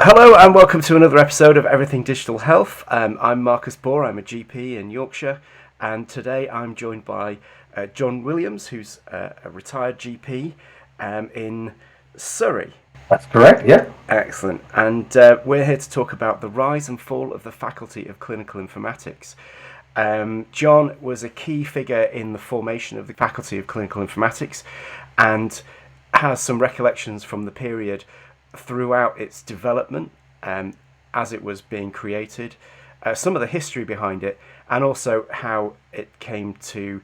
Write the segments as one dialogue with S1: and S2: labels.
S1: Hello and welcome to another episode of Everything Digital Health. I'm Marcus Bohr, I'm a GP in Yorkshire, and today I'm joined by John Williams, who's a retired GP in Surrey.
S2: That's correct, yeah.
S1: Excellent. And we're here to talk about the rise and fall of the Faculty of Clinical Informatics. John was a key figure in the formation of the Faculty of Clinical Informatics and has some recollections from the period throughout its development as it was being created, some of the history behind it, and also how it came to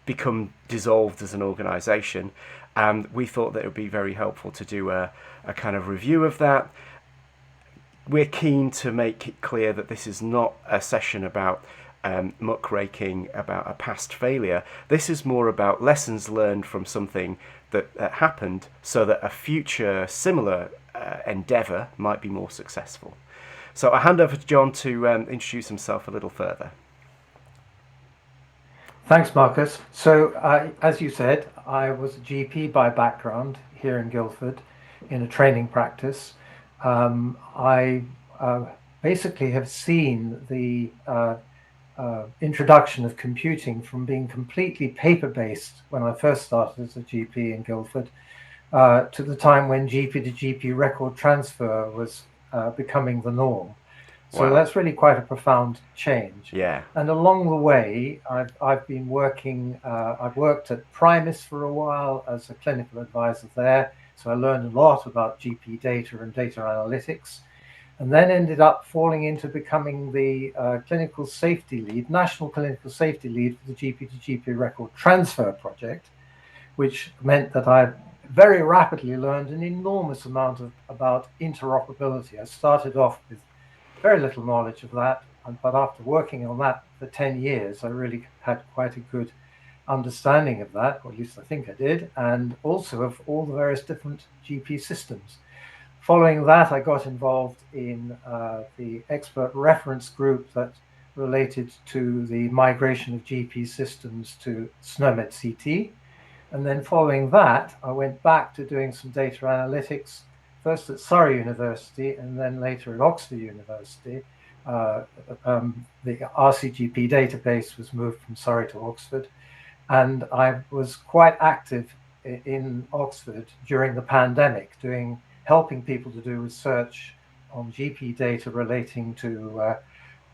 S1: become dissolved as an organisation. And we thought that it would be very helpful to do a kind of review of that. We're keen to make it clear that this is not a session about muckraking about a past failure. This is more about lessons learned from something that happened so that a future similar endeavour might be more successful. So I hand over to John to introduce himself a little further.
S2: Thanks, Marcus. So, as you said, I was a GP by background here in Guildford in a training practice. I basically have seen the introduction of computing from being completely paper-based when I first started as a GP in Guildford to the time when GP to GP record transfer was becoming the norm. So that's really quite a profound change.
S1: Yeah.
S2: And along the way, I've been working, I've worked at Primus for a while as a clinical advisor there. So I learned a lot about GP data and data analytics, and then ended up falling into becoming the clinical safety lead, national clinical safety lead for the GP to GP record transfer project, which meant that I very rapidly learned an enormous amount about interoperability. I started off with very little knowledge of that, but after working on that for 10 years, I really had quite a good understanding of that, or at least I think I did, and also of all the various different GP systems. Following that, I got involved in the expert reference group that related to the migration of GP systems to SNOMED CT. And then following that, I went back to doing some data analytics, first at Surrey University and then later at Oxford University. The RCGP database was moved from Surrey to Oxford, and I was quite active in Oxford during the pandemic, helping people to do research on GP data relating to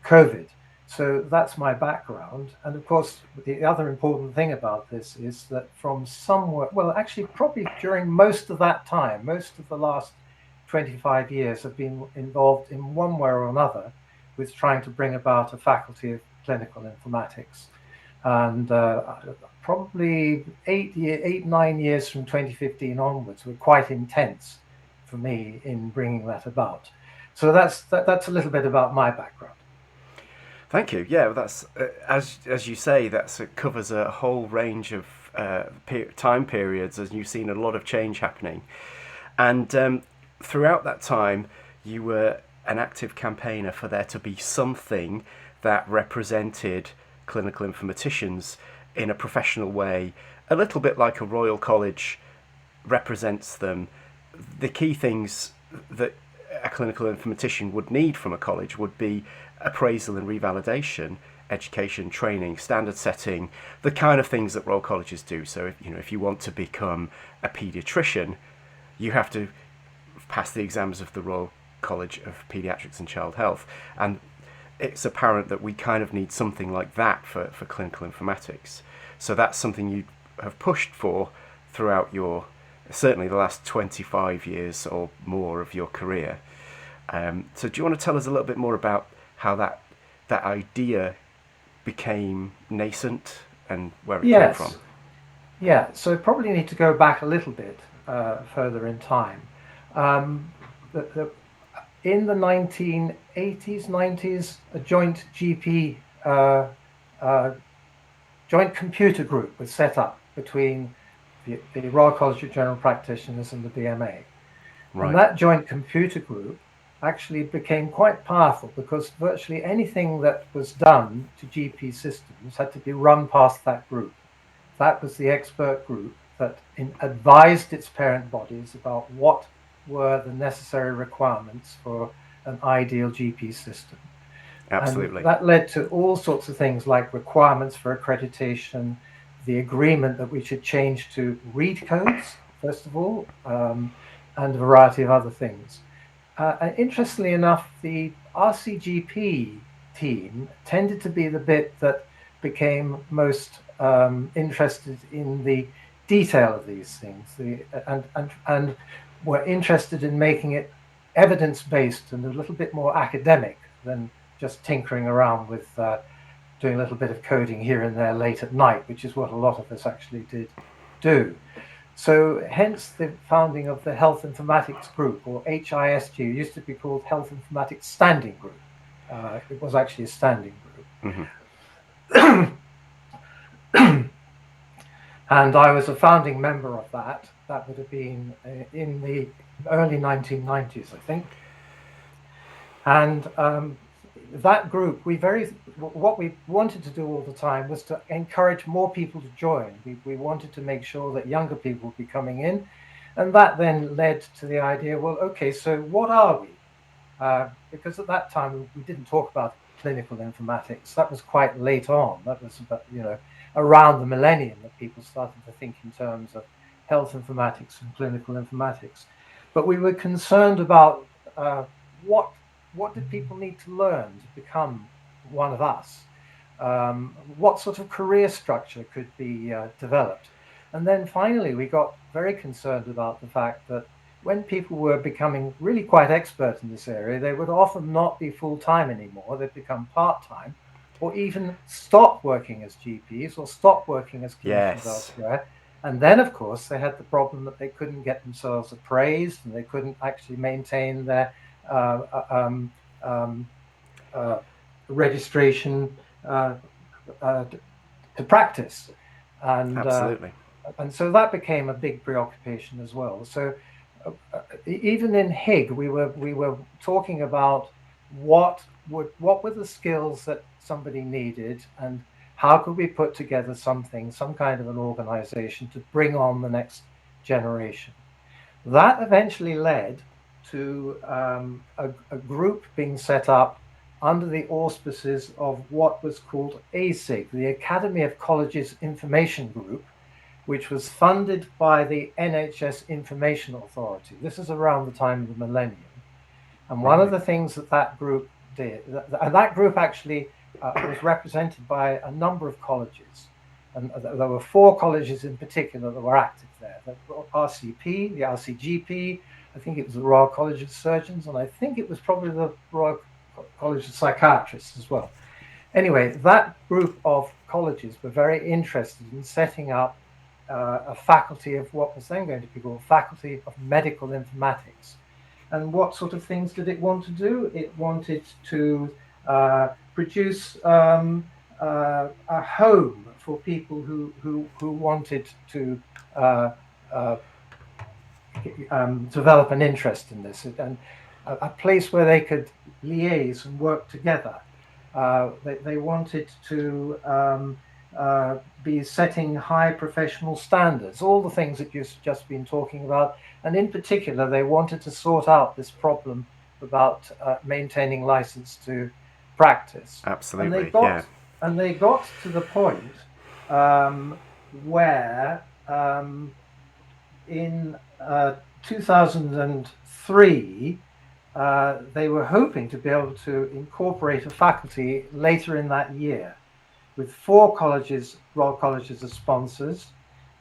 S2: COVID. So that's my background. And of course, the other important thing about this is that from somewhere, well, actually, probably during most of that time, most of the last 25 years, I've been involved in one way or another with trying to bring about a Faculty of Clinical Informatics. And probably 9 years from 2015 onwards were quite intense for me in bringing that about. So that's a little bit about my background.
S1: Thank you. Yeah, that's as you say, it covers a whole range of time periods, as you've seen a lot of change happening, and throughout that time, you were an active campaigner for there to be something that represented clinical informaticians in a professional way, a little bit like a Royal College represents them. The key things that a clinical informatician would need from a college would be appraisal and revalidation, education, training, standard setting, the kind of things that Royal Colleges do. So if you want to become a paediatrician, you have to pass the exams of the Royal College of Paediatrics and Child Health. And it's apparent that we kind of need something like that for clinical informatics. So that's something you have pushed for throughout certainly the last 25 years or more of your career. So do you want to tell us a little bit more about how that idea became nascent and where it came from?
S2: Yeah, so probably need to go back a little bit further in time. In the 1980s, 90s, a joint GP, joint computer group was set up between the Royal College of General Practitioners and the BMA. Right. And that joint computer group actually became quite powerful because virtually anything that was done to GP systems had to be run past that group. That was the expert group that advised its parent bodies about what were the necessary requirements for an ideal GP system.
S1: Absolutely.
S2: And that led to all sorts of things like requirements for accreditation, the agreement that we should change to read codes, first of all, and a variety of other things. And interestingly enough, the RCGP team tended to be the bit that became most interested in the detail of these things, and were interested in making it evidence-based and a little bit more academic than just tinkering around with doing a little bit of coding here and there late at night, which is what a lot of us actually did do. So hence the founding of the Health Informatics Group, or HISG. It used to be called Health Informatics Standing Group. It was actually a standing group. Mm-hmm. And I was a founding member of that. That would have been in the early 1990s, I think. And that group, what we wanted to do all the time was to encourage more people to join. We wanted to make sure that younger people would be coming in. And that then led to the idea, well, okay, so what are we? Because at that time, we didn't talk about clinical informatics. That was quite late on. That was about, around the millennium that people started to think in terms of health informatics and clinical informatics. But we were concerned about what did people need to learn to become one of us? What sort of career structure could be developed? And then finally, we got very concerned about the fact that when people were becoming really quite expert in this area, they would often not be full-time anymore. They'd become part-time, or even stop working as GPs or stop working as clinicians elsewhere. And then, of course, they had the problem that they couldn't get themselves appraised and they couldn't actually maintain their registration to practice. And
S1: absolutely.
S2: And so that became a big preoccupation as well. So even in HIG, we were talking about what were the skills that somebody needed, and how could we put together some kind of an organization to bring on the next generation. That eventually led to a group being set up under the auspices of what was called ASIG, the Academy of Colleges Information Group, which was funded by the NHS Information Authority. This is around the time of the millennium. And one of the things that group did, and that group actually was represented by a number of colleges. And there were 4 colleges in particular that were active there. The RCP, the RCGP, I think it was the Royal College of Surgeons, and I think it was probably the Royal College of Psychiatrists as well. Anyway, that group of colleges were very interested in setting up a faculty of what was then going to be called Faculty of Medical Informatics. And what sort of things did it want to do? It wanted to produce a home for people who wanted to develop an interest in this, and a place where they could liaise and work together. They wanted to be setting high professional standards, all the things that you've just been talking about. And in particular, they wanted to sort out this problem about maintaining license to practice.
S1: Absolutely,
S2: and they got to the point where in 2003, they were hoping to be able to incorporate a faculty later in that year, with 4 colleges, Royal Colleges as sponsors,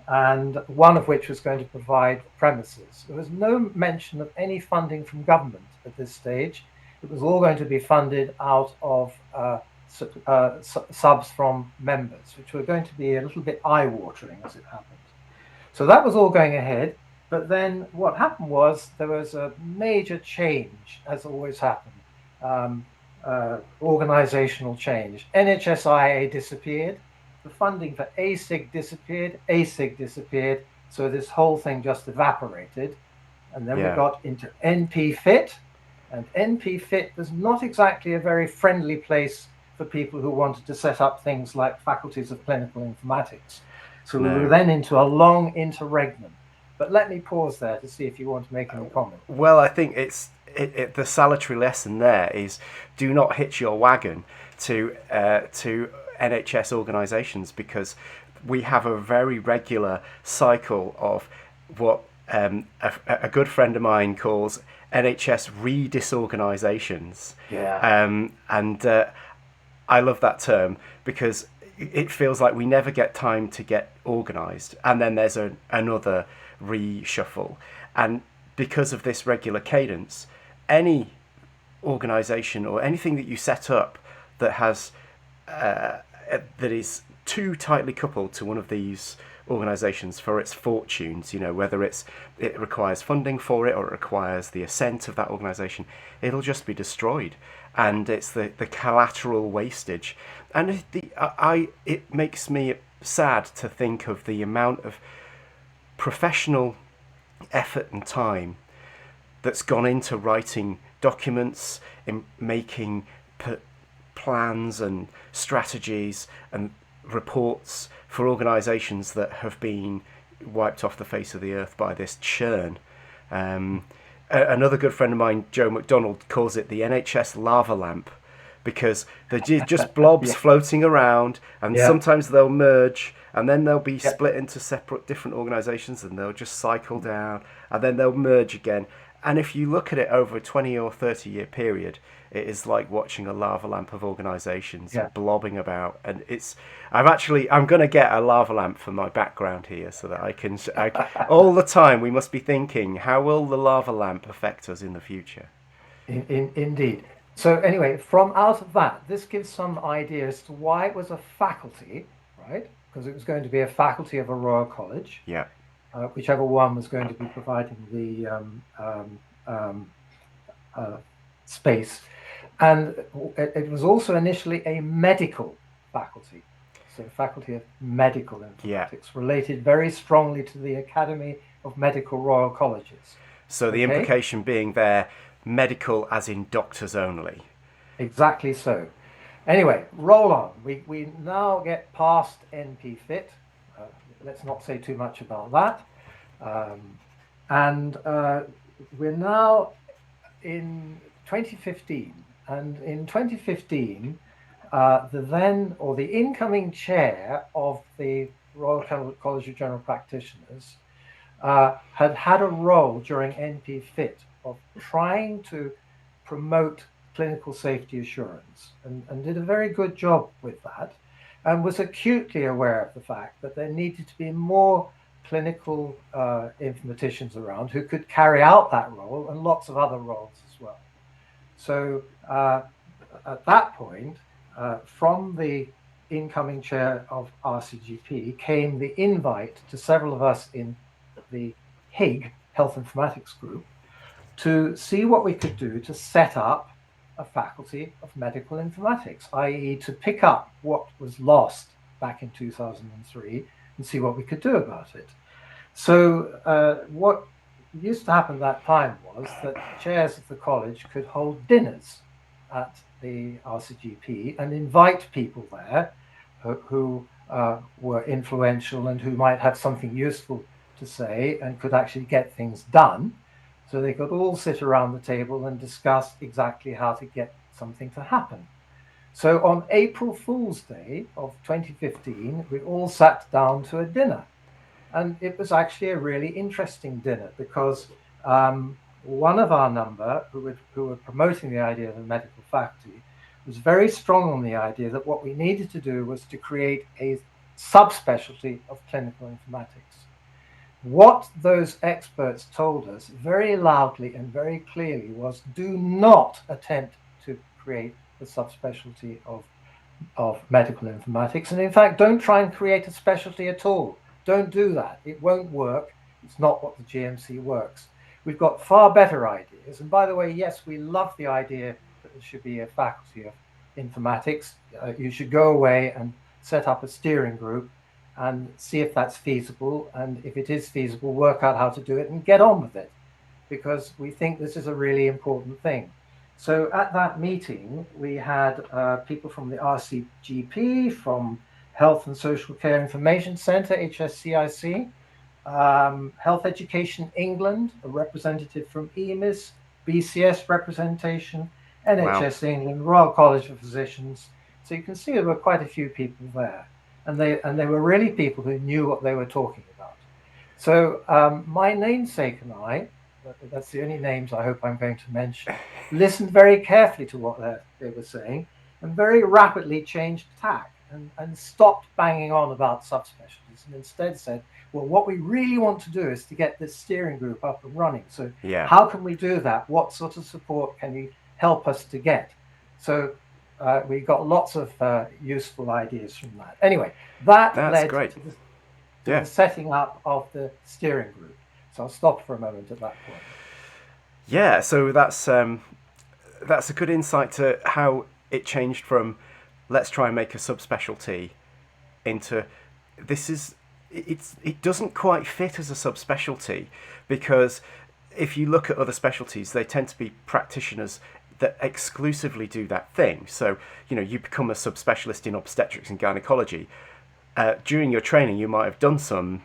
S2: and one of which was going to provide premises. There was no mention of any funding from government at this stage. It was all going to be funded out of subs from members, which were going to be a little bit eye-watering as it happened. So that was all going ahead. But then what happened was there was a major change, as always happened, organizational change. NHSIA disappeared, the funding for ASIG disappeared, so this whole thing just evaporated. And then we got into NP-FIT, and NP-FIT was not exactly a very friendly place for people who wanted to set up things like faculties of clinical informatics. So we were then into a long interregnum. But let me pause there to see if you want to make any comment.
S1: Well, I think the salutary lesson there is do not hitch your wagon to NHS organisations, because we have a very regular cycle of what a good friend of mine calls NHS re-disorganisations.
S2: Yeah.
S1: And I love that term because it feels like we never get time to get organised, and then there's another reshuffle. And because of this regular cadence, any organisation or anything that you set up that has that is too tightly coupled to one of these organisations for its fortunes, whether it requires funding for it or it requires the assent of that organisation, it'll just be destroyed. And it's the collateral wastage. And it makes me sad to think of the amount of professional effort and time that's gone into writing documents, in making plans and strategies and reports for organisations that have been wiped off the face of the earth by this churn. Another good friend of mine, Joe McDonald, calls it the NHS lava lamp, because they're just blobs floating around, and sometimes they'll merge, and then they'll be split into separate different organisations, and they'll just cycle down, and then they'll merge again. And if you look at it over a 20 or 30 year period, it is like watching a lava lamp of organisations blobbing about. And I'm going to get a lava lamp for my background here, so that I can, all the time we must be thinking, how will the lava lamp affect us in the future?
S2: Indeed. So anyway, from out of that, this gives some idea as to why it was a faculty, right? Because it was going to be a faculty of a Royal College.
S1: Yeah.
S2: Whichever one was going to be providing the space. And it was also initially a medical faculty. So Faculty of Medical Informatics, related very strongly to the Academy of Medical Royal Colleges.
S1: So the implication being there, medical as in doctors only.
S2: Exactly so. Anyway, roll on. We now get past NP Fit. Let's not say too much about that. And we're now in 2015. And in 2015, the incoming chair of the Royal College of General Practitioners had a role during NP Fit of trying to promote clinical safety assurance, and did a very good job with that, and was acutely aware of the fact that there needed to be more clinical informaticians around who could carry out that role, and lots of other roles as well. So at that point, from the incoming chair of RCGP came the invite to several of us in the HIG, Health Informatics Group, to see what we could do to set up a Faculty of Medical Informatics, i.e. to pick up what was lost back in 2003 and see what we could do about it. So what used to happen at that time was that chairs of the college could hold dinners at the RCGP and invite people there who were influential and who might have something useful to say and could actually get things done. So they could all sit around the table and discuss exactly how to get something to happen. So on April Fool's Day of 2015, we all sat down to a dinner. And it was actually a really interesting dinner, because one of our number, who were promoting the idea of a medical faculty, was very strong on the idea that what we needed to do was to create a subspecialty of clinical informatics. What those experts told us very loudly and very clearly was, do not attempt to create the subspecialty of medical informatics. And in fact, don't try and create a specialty at all. Don't do that. It won't work. It's not what the GMC works. We've got far better ideas. And by the way, yes, we love the idea that there should be a faculty of informatics. You should go away and set up a steering group and see if that's feasible. And if it is feasible, work out how to do it and get on with it, because we think this is a really important thing. So at that meeting, we had people from the RCGP, from Health and Social Care Information Centre, HSCIC, Health Education England, a representative from EMIS, BCS representation,
S1: Wow.
S2: NHS England, Royal College of Physicians. So you can see there were quite a few people there, and they were really people who knew what they were talking about. So my namesake and I, that's the only names I hope I'm going to mention, listened very carefully to what they were saying and very rapidly changed tack and stopped banging on about subspecialties and instead said, well, what we really want to do is to get this steering group up and running. So
S1: Yeah.
S2: how can we do that? What sort of support can you help us to get? So we got lots of useful ideas from that. Anyway, that
S1: That's
S2: led
S1: great.
S2: to
S1: Yeah.
S2: the setting up of the steering group. So I'll stop for a moment at that point.
S1: Yeah. So that's a good insight to how it changed from let's try and make a subspecialty into it doesn't quite fit as a subspecialty, because if you look at other specialties, they tend to be practitioners that exclusively do that thing. So, you become a subspecialist in obstetrics and gynecology. During your training, you might have done some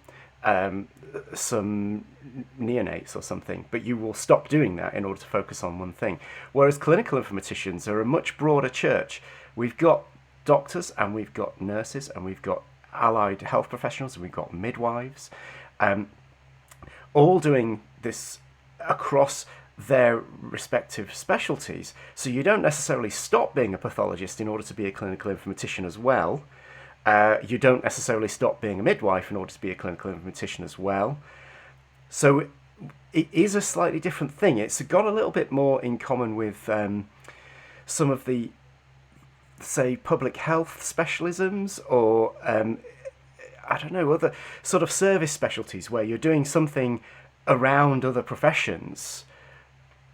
S1: neonates or something, but you will stop doing that in order to focus on one thing. Whereas clinical informaticians are a much broader church. We've got doctors and we've got nurses and we've got allied health professionals and we've got midwives, all doing this across their respective specialties. So you don't necessarily stop being a pathologist in order to be a clinical informatician as well. You don't necessarily stop being a midwife in order to be a clinical informatician as well. So it is a slightly different thing. It's got a little bit more in common with some of the, say, public health specialisms, or I don't know, other sort of service specialties where you're doing something around other professions,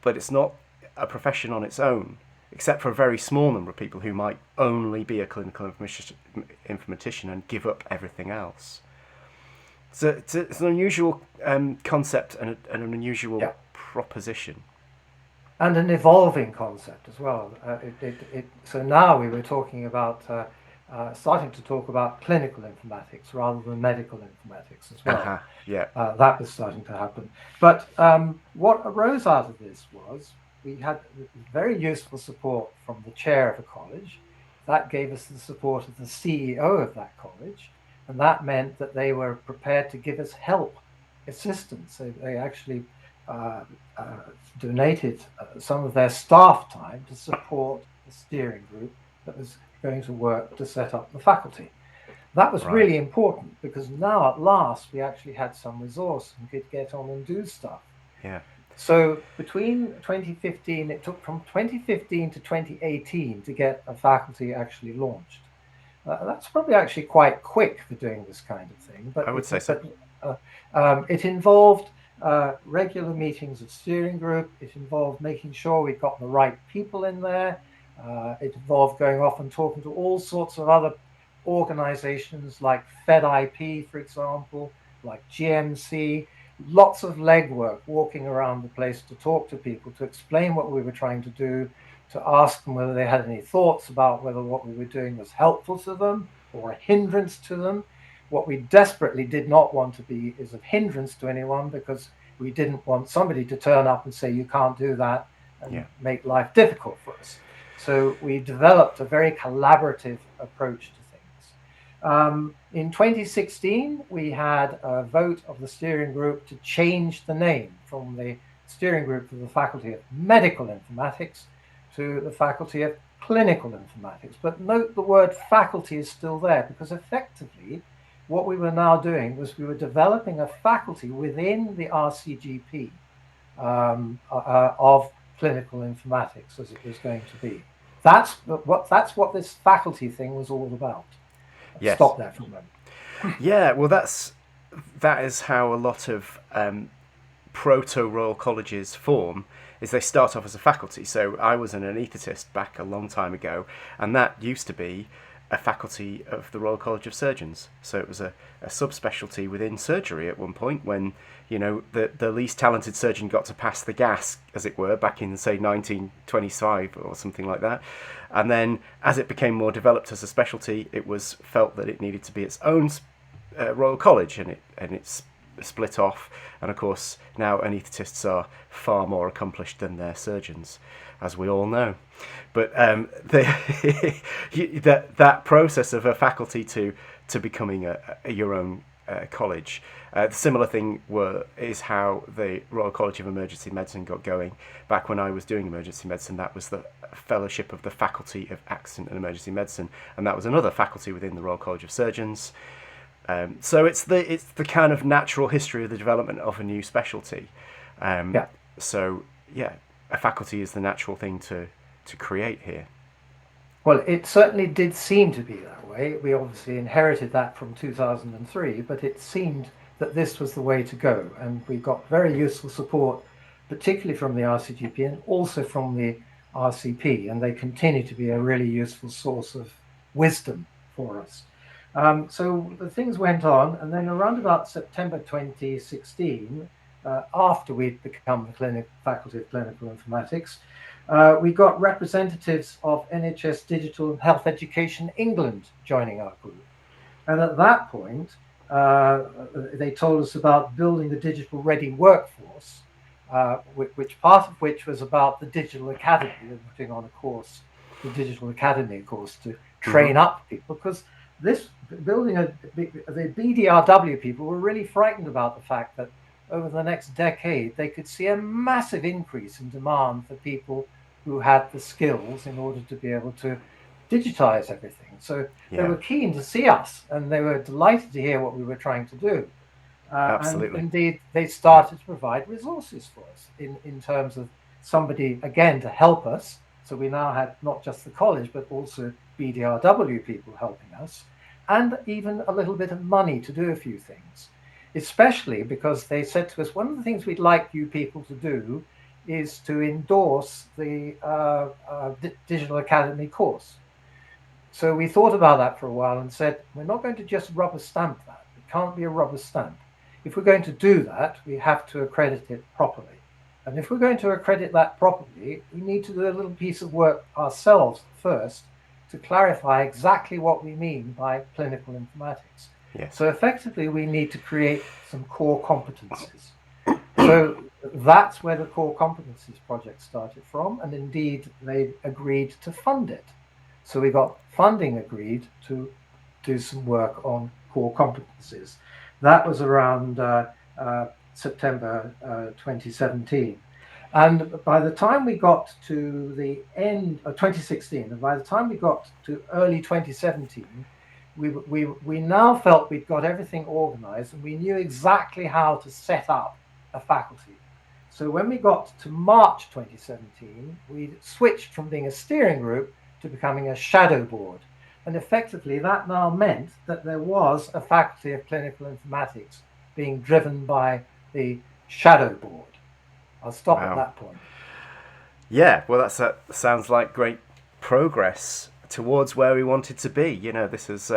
S1: but it's not a profession on its own, except for a very small number of people who might only be a clinical informatician and give up everything else. So it's an unusual concept and an unusual proposition.
S2: And an evolving concept as well. So now we were talking about, starting to talk about clinical informatics rather than medical informatics as well.
S1: Yeah.
S2: That was starting to happen. But what arose out of this was we had very useful support from the chair of the college. That gave us the support of the CEO of that college. And that meant that they were prepared to give us help, assistance. They actually donated some of their staff time to support the steering group that was going to work to set up the faculty. That was really important, because now at last we actually had some resource and could get on and do stuff.
S1: Yeah.
S2: So between 2015, it took from 2015 to 2018 to get a faculty actually launched. That's probably actually quite quick for doing this kind of thing. But
S1: I would say so.
S2: It involved regular meetings of steering group. It involved making sure we got the right people in there. It involved going off and talking to all sorts of other organizations like FedIP, for example, like GMC. Lots of legwork, walking around the place to talk to people, to explain what we were trying to do, to ask them whether they had any thoughts about whether what we were doing was helpful to them or a hindrance to them. What we desperately did not want to be is a hindrance to anyone, because we didn't want somebody to turn up and say, you can't do that, and make life difficult for us. So we developed a very collaborative approach to things. In 2016, we had a vote of the steering group to change the name from the steering group for the Faculty of Medical Informatics to the Faculty of Clinical Informatics. But note the word faculty is still there, because effectively what we were now doing was we were developing a faculty within the RCGP of clinical informatics, as it was going to be. That's what this faculty thing was all about.
S1: Yes.
S2: Stop there for a moment.
S1: Yeah, well, that is how a lot of proto-Royal Colleges form, is they start off as a faculty. So I was an anaesthetist back a long time ago, and that used to be a faculty of the Royal College of Surgeons. So it was a subspecialty within surgery at one point, when the least talented surgeon got to pass the gas, as it were, back in, say, 1925 or something like that. And then as it became more developed as a specialty, it was felt that it needed to be its own Royal College, and it's split off, and of course now anaesthetists are far more accomplished than their surgeons, as we all know. But that process of a faculty to becoming your own college. The similar thing is how the Royal College of Emergency Medicine got going. Back when I was doing emergency medicine, that was the fellowship of the Faculty of Accident and Emergency Medicine, and that was another faculty within the Royal College of Surgeons. So it's the kind of natural history of the development of a new specialty. So yeah, a faculty is the natural thing to create here.
S2: Well, it certainly did seem to be that way. We obviously inherited that from 2003, but it seemed that this was the way to go. And we got very useful support, particularly from the RCGP and also from the RCP. And they continue to be a really useful source of wisdom for us. So the things went on. And then around about September 2016, after we'd become the Faculty of Clinical Informatics, we got representatives of NHS Digital and Health Education England joining our group. And at that point, they told us about building the digital ready workforce, which part of which was about the digital academy, and putting on a course, the digital academy course, to train up people, because this building the BDRW people were really frightened about the fact that over the next decade, they could see a massive increase in demand for people who had the skills in order to be able to digitize everything. So they were keen to see us, and they were delighted to hear what we were trying to do.
S1: Absolutely.
S2: And indeed, they started to provide resources for us in terms of somebody, again, to help us. So we now had not just the college, but also BDRW people helping us, and even a little bit of money to do a few things. Especially because they said to us, one of the things we'd like you people to do is to endorse the Digital Academy course. So we thought about that for a while and said, we're not going to just rubber stamp that. It can't be a rubber stamp. If we're going to do that, we have to accredit it properly. And if we're going to accredit that properly, we need to do a little piece of work ourselves first to clarify exactly what we mean by clinical informatics.
S1: Yes.
S2: So effectively, we need to create some core competencies. So that's where the core competencies project started from. And indeed, they agreed to fund it. So we got funding agreed to do some work on core competencies. That was around September 2017. And by the time we got to the end of 2016, and by the time we got to early 2017, we now felt we'd got everything organized and we knew exactly how to set up a faculty. So when we got to March 2017, we switched from being a steering group to becoming a shadow board. And effectively, that now meant that there was a Faculty of Clinical Informatics being driven by the shadow board. I'll stop at that point.
S1: Yeah, well, that sounds like great progress towards where we wanted to be. You know, this is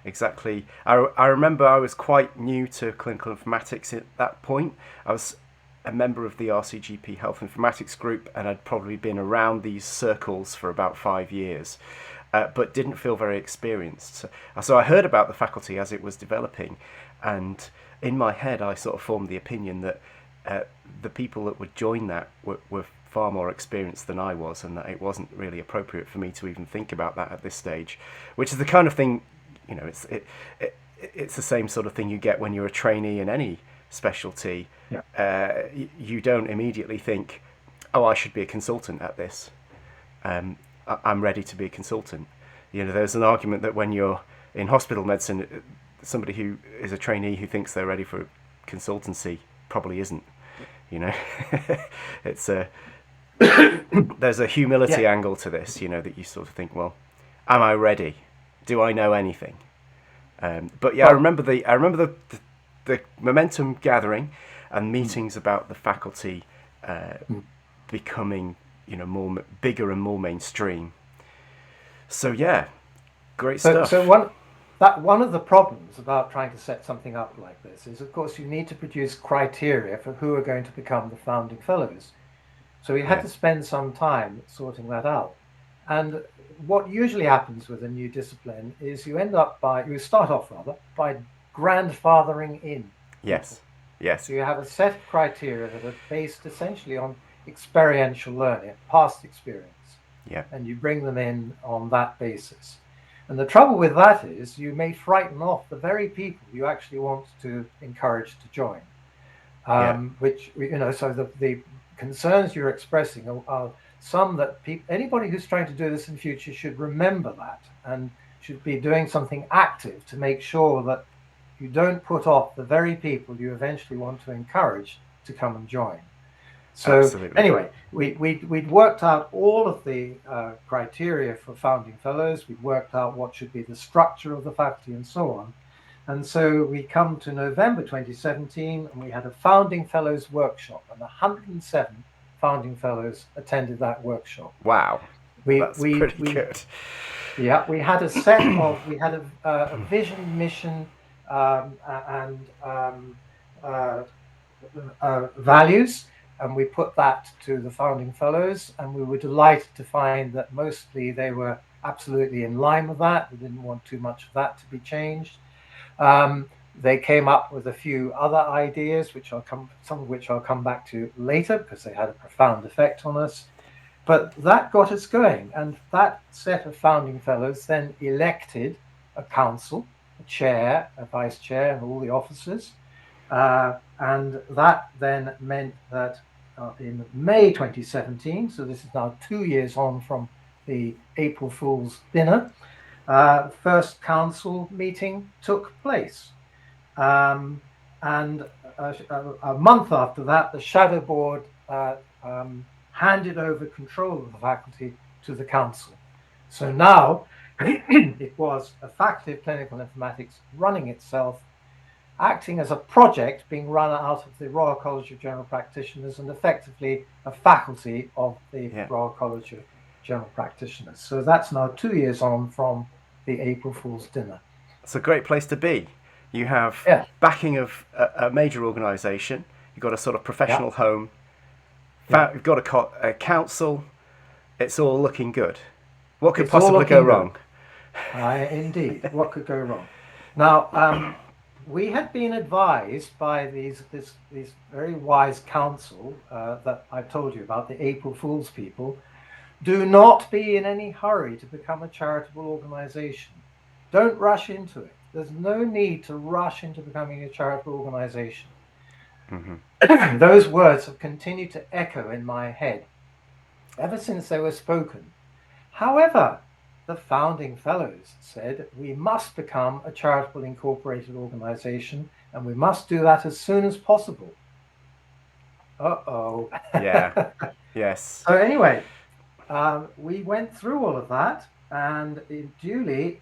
S1: exactly... I remember I was quite new to clinical informatics at that point. I was a member of the RCGP Health Informatics group, and I'd probably been around these circles for about 5 years, but didn't feel very experienced. So I heard about the faculty as it was developing, and in my head I sort of formed the opinion that the people that would join that were far more experienced than I was, and that it wasn't really appropriate for me to even think about that at this stage, which is the kind of thing, you know, it's the same sort of thing you get when you're a trainee in any specialty. Yeah. You don't immediately think, oh, I should be a consultant at this. I'm ready to be a consultant. You know, there's an argument that when you're in hospital medicine, somebody who is a trainee who thinks they're ready for consultancy probably isn't. You know, it's there's a humility angle to this, you know, that you sort of think, well, am I ready? Do I know anything? But yeah, I remember the momentum gathering and meetings about the faculty becoming, you know, more bigger and more mainstream. So yeah, great stuff.
S2: So one of the problems about trying to set something up like this is, of course, you need to produce criteria for who are going to become the founding fellows. So we had to spend some time sorting that out. And what usually happens with a new discipline is you start off by grandfathering in.
S1: Yes. Yes.
S2: So you have a set of criteria that are based essentially on experiential learning, past experience,
S1: Yeah.
S2: and you bring them in on that basis. And the trouble with that is you may frighten off the very people you actually want to encourage to join.
S1: Yeah.
S2: Which, so the concerns you're expressing are some that anybody who's trying to do this in future should remember that, and should be doing something active to make sure that you don't put off the very people you eventually want to encourage to come and join. So
S1: Absolutely.
S2: anyway, we'd worked out all of the criteria for founding fellows. We'd worked out what should be the structure of the faculty and so on. And so we come to November 2017, and we had a founding fellows workshop, and 107 founding fellows attended that workshop.
S1: Wow. That's pretty good.
S2: Yeah, we had a vision, mission, and values, and we put that to the founding fellows, and we were delighted to find that mostly they were absolutely in line with that. We didn't want too much of that to be changed. They came up with a few other ideas, some of which I'll come back to later, because they had a profound effect on us. But that got us going, and that set of founding fellows then elected a council, a chair, a vice chair, and all the officers. And that then meant that in May 2017, so this is now 2 years on from the April Fool's dinner, first council meeting took place. And a month after that, the shadow board handed over control of the faculty to the council. So now it was a Faculty of Clinical Informatics running itself, acting as a project being run out of the Royal College of General Practitioners, and effectively a faculty of the Royal College of General Practitioners. So that's now 2 years on from the April Fool's dinner.
S1: It's a great place to be. You have backing of a major organisation. You've got a sort of professional home. You've got a council. It's all looking good. What could possibly go wrong?
S2: Indeed. What could go wrong? Now, we had been advised by this very wise council that I told you about, the April Fool's people. Do not be in any hurry to become a charitable organisation. Don't rush into it. There's no need to rush into becoming a charitable organisation. Mm-hmm. Those words have continued to echo in my head ever since they were spoken. However, the founding fellows said we must become a charitable incorporated organisation, and we must do that as soon as possible. Uh-oh.
S1: Yeah. Yes.
S2: So anyway, we went through all of that, and duly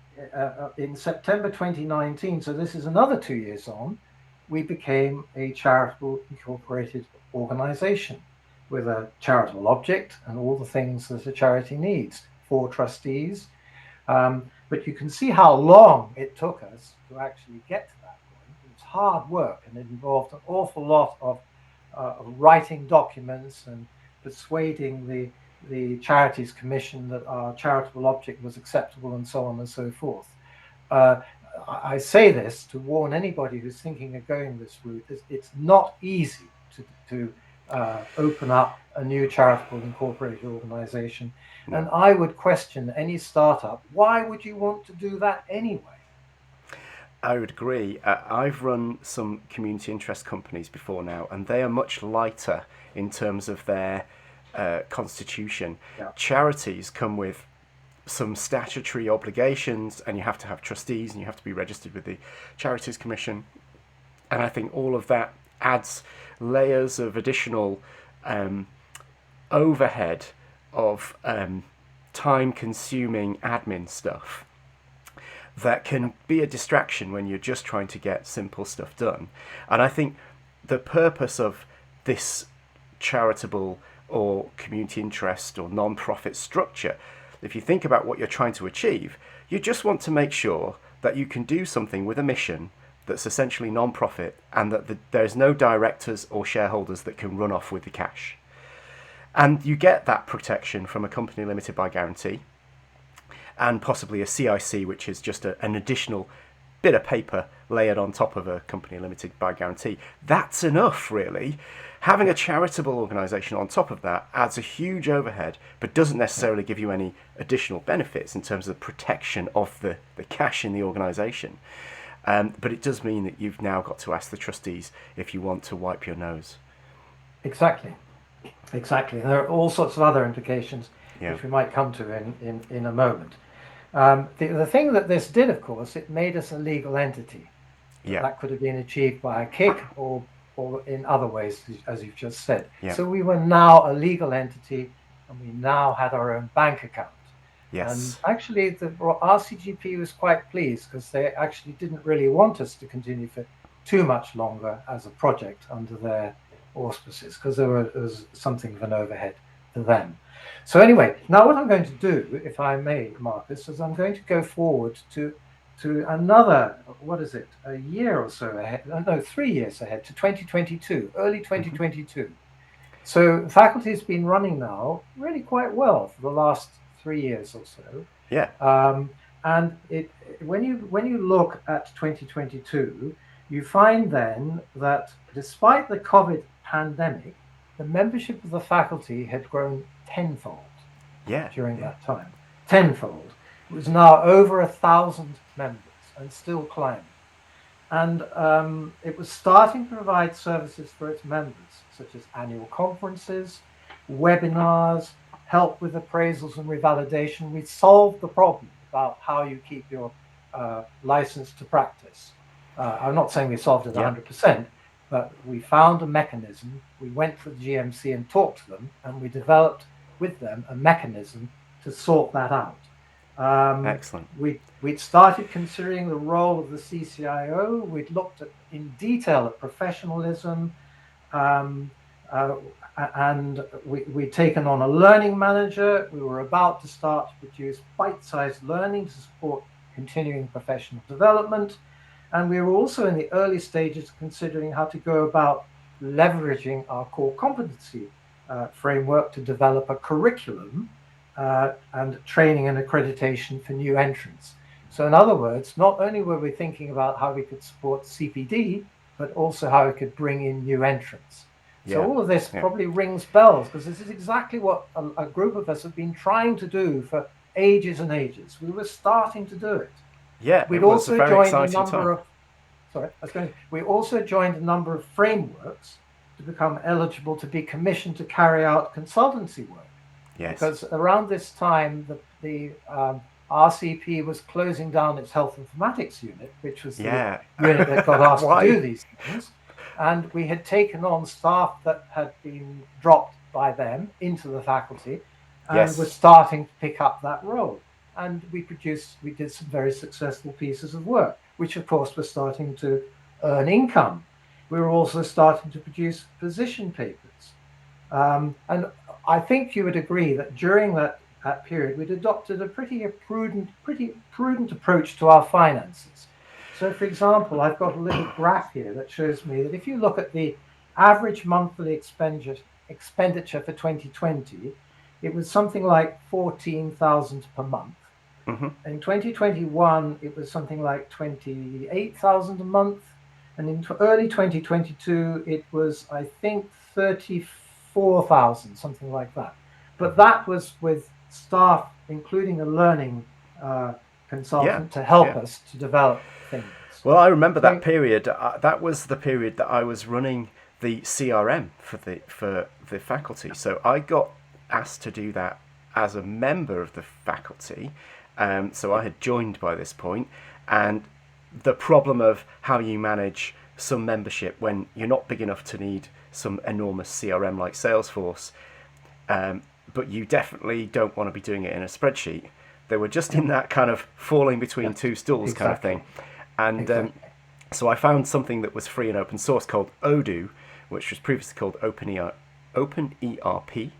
S2: in September 2019, so this is another 2 years on, we became a charitable incorporated organisation with a charitable object and all the things that a charity needs, 4 trustees. But you can see how long it took us to actually get to that point. It was hard work, and it involved an awful lot of writing documents and persuading the Charities Commission that our charitable object was acceptable, and so on and so forth. I say this to warn anybody who's thinking of going this route. It's not easy to open up a new charitable incorporated organisation. No. And I would question any startup, why would you want to do that anyway?
S1: I would agree. I've run some community interest companies before now, and they are much lighter in terms of their constitution. Yeah. Charities come with some statutory obligations, and you have to have trustees, and you have to be registered with the Charities Commission. And I think all of that adds layers of additional overhead of time-consuming admin stuff that can be a distraction when you're just trying to get simple stuff done. And I think the purpose of this charitable or community interest or non-profit structure, if you think about what you're trying to achieve, you just want to make sure that you can do something with a mission that's essentially non-profit, and that there's no directors or shareholders that can run off with the cash. And you get that protection from a company limited by guarantee, and possibly a CIC, which is just an additional bit of paper layered on top of a company limited by guarantee. That's enough, really. Having a charitable organisation on top of that adds a huge overhead, but doesn't necessarily give you any additional benefits in terms of protection of the cash in the organisation. But it does mean that you've now got to ask the trustees if you want to wipe your nose.
S2: Exactly. There are all sorts of other implications,
S1: Yeah.
S2: which we might come to in a moment. The thing that this did, of course, it made us a legal entity.
S1: Yeah.
S2: That could have been achieved by a kick or in other ways, as you've just said.
S1: Yeah.
S2: So we were now a legal entity, and we now had our own bank account.
S1: Yes.
S2: And actually, the RCGP was quite pleased, because they actually didn't really want us to continue for too much longer as a project under their auspices, because there was something of an overhead to them. So anyway, now what I'm going to do, if I may, Marcus, is I'm going to go forward to another, a year or so ahead, no, 3 years ahead, to 2022, early 2022. Mm-hmm. So the faculty has been running now really quite well for the last 3 years or so.
S1: Yeah.
S2: And when you look at 2022, you find then that despite the COVID pandemic, the membership of the faculty had grown tenfold during that time. Tenfold. It was now over 1,000 members and still climbing. And it was starting to provide services for its members, such as annual conferences, webinars, help with appraisals and revalidation. We solved the problem about how you keep your license to practice. I'm not saying we solved it 100%, but we found a mechanism. We went to the GMC and talked to them, and we developed with them a mechanism to sort that out.
S1: Excellent.
S2: We'd started considering the role of the CCIO. We'd looked in detail at professionalism, and we'd taken on a learning manager. We were about to start to produce bite-sized learning to support continuing professional development. And we were also in the early stages considering how to go about leveraging our core competency framework to develop a curriculum and training and accreditation for new entrants. So in other words, not only were we thinking about how we could support CPD, but also how we could bring in new entrants. So all of this probably rings bells, because this is exactly what a group of us have been trying to do for ages and ages. We were starting to do it.
S1: Yeah,
S2: we also joined a number of frameworks to become eligible to be commissioned to carry out consultancy work.
S1: Yes.
S2: Because around this time, the RCP was closing down its health informatics unit, which was the unit that got asked to do these things. And we had taken on staff that had been dropped by them into the faculty, and were starting to pick up that role. And we did some very successful pieces of work, which of course were starting to earn income. We were also starting to produce position papers. And I think you would agree that during that period, we'd adopted a pretty prudent approach to our finances. So for example, I've got a little graph here that shows me that if you look at the average monthly expenditure for 2020, it was something like 14,000 per month.
S1: Mm-hmm.
S2: In 2021, it was something like 28,000 a month. And in early 2022, it was, I think, 34,000, something like that. But that was with staff, including a learning consultant to help us to develop things.
S1: Well, I remember that period. That was the period that I was running the CRM for the faculty. So I got asked to do that as a member of the faculty. So I had joined by this point, and the problem of how you manage some membership when you're not big enough to need some enormous CRM like Salesforce, but you definitely don't want to be doing it in a spreadsheet. They were just in that kind of falling between two stools kind of thing. And so I found something that was free and open source called Odoo, which was previously called OpenERP.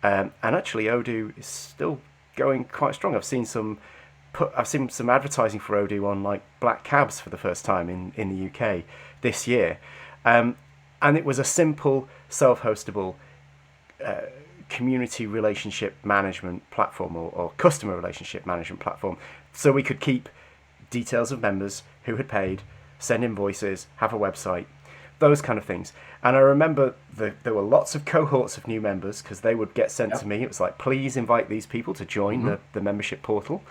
S1: And actually Odoo is still going quite strong. I've seen some advertising for Odoo on like black cabs for the first time in the UK this year. And it was a simple self-hostable community relationship management platform or customer relationship management platform. So we could keep details of members who had paid, send invoices, have a website, those kind of things. And I remember there were lots of cohorts of new members because they would get sent to me. It was like, please invite these people to join the membership portal.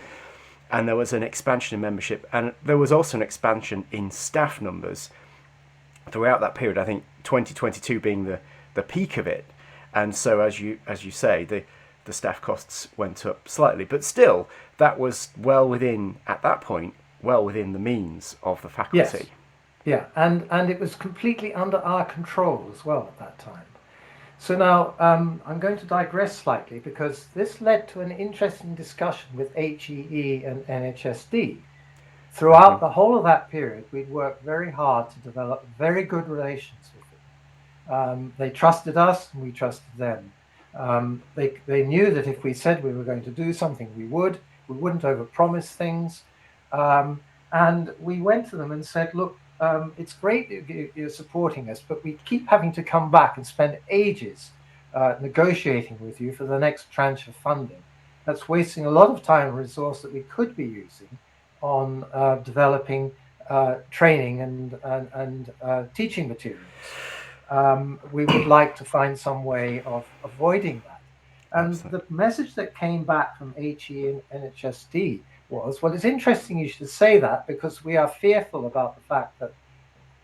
S1: And there was an expansion in membership, and there was also an expansion in staff numbers throughout that period. I think 2022 being the peak of it. And so, as you say, the staff costs went up slightly, but still, that was well within the means of the faculty.
S2: Yes. Yeah, and it was completely under our control as well at that time. So now I'm going to digress slightly because this led to an interesting discussion with HEE and NHSD. Throughout the whole of that period, we'd worked very hard to develop very good relations with them. They trusted us and we trusted them. They knew that if we said we were going to do something, we wouldn't overpromise things. And we went to them and said, look, it's great that you're supporting us, but we keep having to come back and spend ages negotiating with you for the next tranche of funding. That's wasting a lot of time and resource that we could be using on developing training and teaching materials. We would like to find some way of avoiding that. And
S1: Absolutely.
S2: The message that came back from HE and NHSD was, well, it's interesting you should say that because we are fearful about the fact that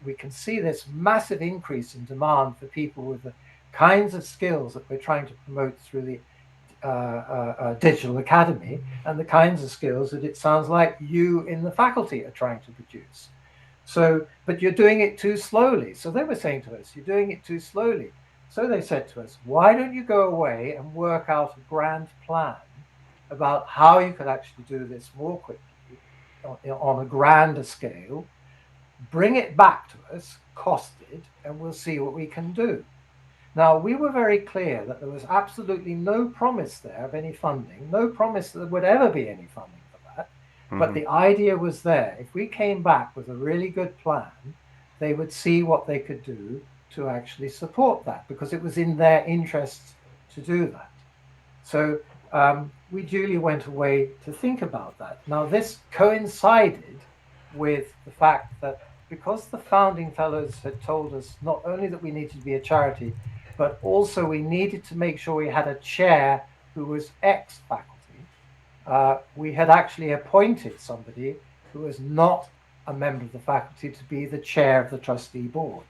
S2: we can see this massive increase in demand for people with the kinds of skills that we're trying to promote through the digital academy and the kinds of skills that it sounds like you in the faculty are trying to produce. So, but you're doing it too slowly. So they were saying to us, you're doing it too slowly. So they said to us, why don't you go away and work out a grand plan about how you could actually do this more quickly on a grander scale, bring it back to us, costed, and we'll see what we can do. Now, we were very clear that there was absolutely no promise there of any funding, no promise that there would ever be any funding for that, but the idea was there. If we came back with a really good plan, they would see what they could do to actually support that, because it was in their interests to do that. So we duly went away to think about that. Now, this coincided with the fact that because the founding fellows had told us not only that we needed to be a charity, but also we needed to make sure we had a chair who was ex-faculty, we had actually appointed somebody who was not a member of the faculty to be the chair of the trustee board.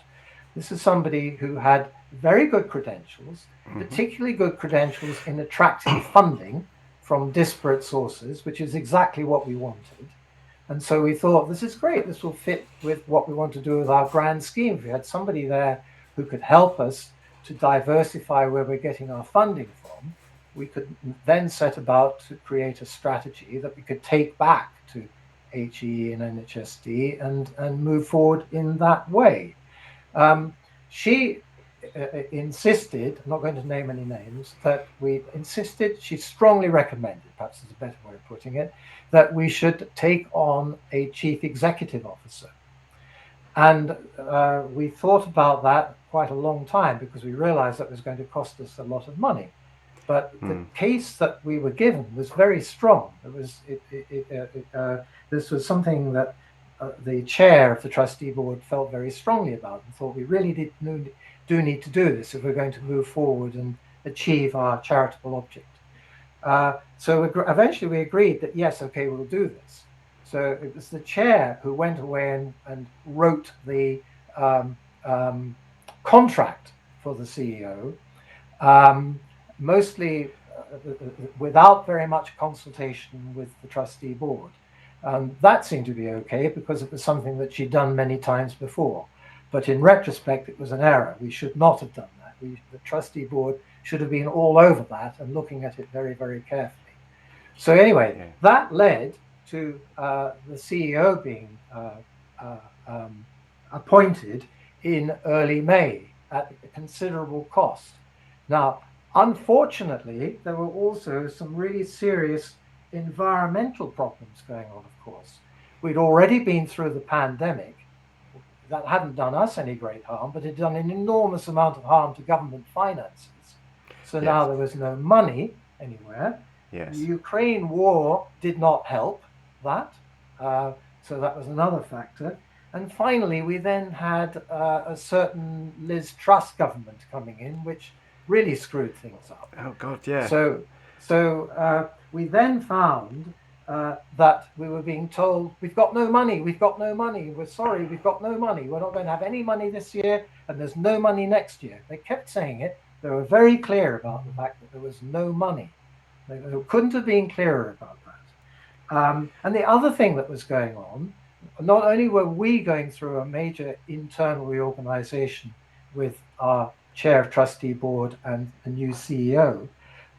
S2: This is somebody who had very good credentials, particularly good credentials in attracting funding from disparate sources, which is exactly what we wanted. And so we thought, this is great. This will fit with what we want to do with our grand scheme. If we had somebody there who could help us to diversify where we're getting our funding from, we could then set about to create a strategy that we could take back to HE and NHSD and move forward in that way. She insisted, I'm not going to name any names, that we insisted, she strongly recommended, perhaps is a better way of putting it, that we should take on a chief executive officer. And we thought about that quite a long time because we realized that was going to cost us a lot of money. But the case that we were given was very strong. This was something that the chair of the trustee board felt very strongly about and thought we really do need to do this if we're going to move forward and achieve our charitable object. So eventually we agreed that, yes, okay, we'll do this. So it was the chair who went away and wrote the contract for the CEO, mostly without very much consultation with the trustee board. That seemed to be okay because it was something that she'd done many times before. But in retrospect, it was an error. We should not have done that. The trustee board should have been all over that and looking at it very, very carefully. So anyway, that led to the CEO being appointed in early May at a considerable cost. Now, unfortunately, there were also some really serious environmental problems going on, of course. We'd already been through the pandemic. That hadn't done us any great harm, but it had done an enormous amount of harm to government finances. So now there was no money anywhere. The Ukraine war did not help that. So that was another factor. And finally, we then had a certain Liz Truss government coming in, which really screwed things up.
S1: Oh God, yeah.
S2: So we then found that we were being told, we've got no money, we're sorry, we've got no money, we're not going to have any money this year, and there's no money next year. They kept saying it. They were very clear about the fact that there was no money. They couldn't have been clearer about that. And the other thing that was going on, not only were we going through a major internal reorganization with our chair of trustee board and a new CEO,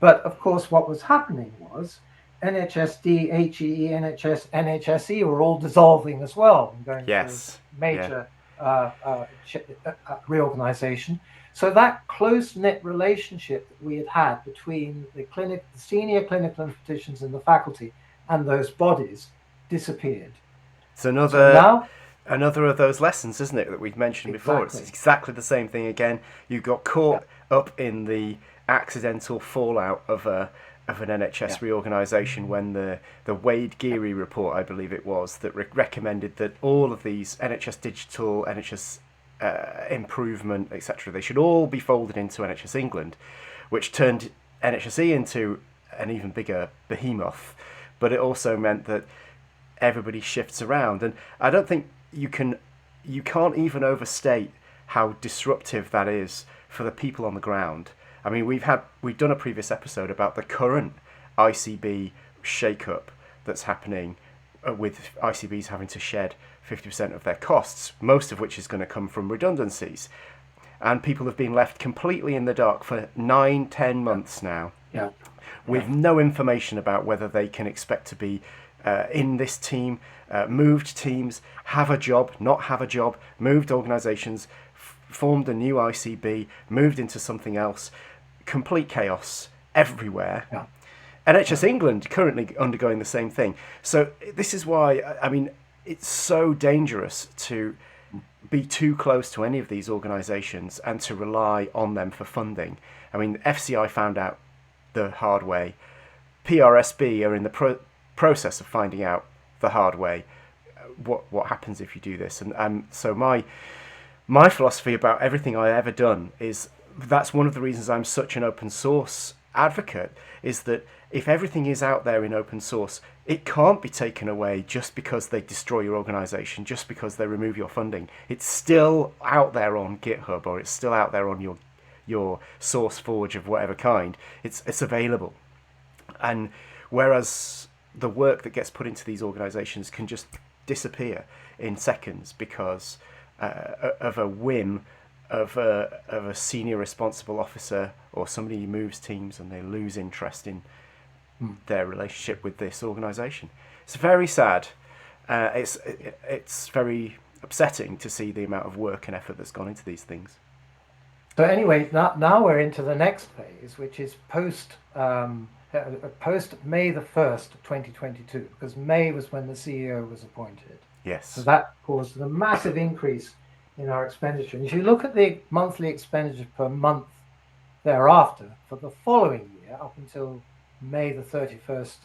S2: but of course what was happening was NHSD, HEE, NHS, NHSE were all dissolving as well and going through major reorganization. So that close-knit relationship that we had had between the senior clinical informaticians in the faculty and those bodies disappeared.
S1: It's another of those lessons, isn't it, that we've mentioned before? It's exactly the same thing again. You got caught up in the accidental fallout of an NHS reorganisation when the Wade Geary report, I believe it was, that recommended that all of these NHS Digital, NHS Improvement, etc., they should all be folded into NHS England, which turned NHSE into an even bigger behemoth. But it also meant that everybody shifts around, and I don't think you can't even overstate how disruptive that is for the people on the ground. I mean, we've done a previous episode about the current ICB shake-up that's happening, with ICBs having to shed 50% of their costs, most of which is going to come from redundancies, and people have been left completely in the dark for 9-10 months now, with no information about whether they can expect to be in this team, moved teams, have a job, not have a job, moved organisations, formed a new ICB, moved into something else. Complete chaos everywhere. NHS England currently undergoing the same thing. So this is why, I mean, it's so dangerous to be too close to any of these organisations and to rely on them for funding. I mean, FCI found out the hard way. PRSB are in the process of finding out the hard way what happens if you do this. And so my philosophy about everything I've ever done is, that's one of the reasons I'm such an open source advocate, is that if everything is out there in open source, it can't be taken away just because they destroy your organisation, just because they remove your funding. It's still out there on GitHub, or it's still out there on your SourceForge of whatever kind. It's available. And whereas the work that gets put into these organisations can just disappear in seconds because of a whim of a senior responsible officer, or somebody who moves teams and they lose interest in their relationship with this organisation. It's very sad. It's very upsetting to see the amount of work and effort that's gone into these things.
S2: So anyway, now we're into the next phase, which is post May the 1st, 2022, because May was when the CEO was appointed.
S1: Yes.
S2: So that caused a massive increase in our expenditure. And if you look at the monthly expenditure per month thereafter for the following year, up until May the 31st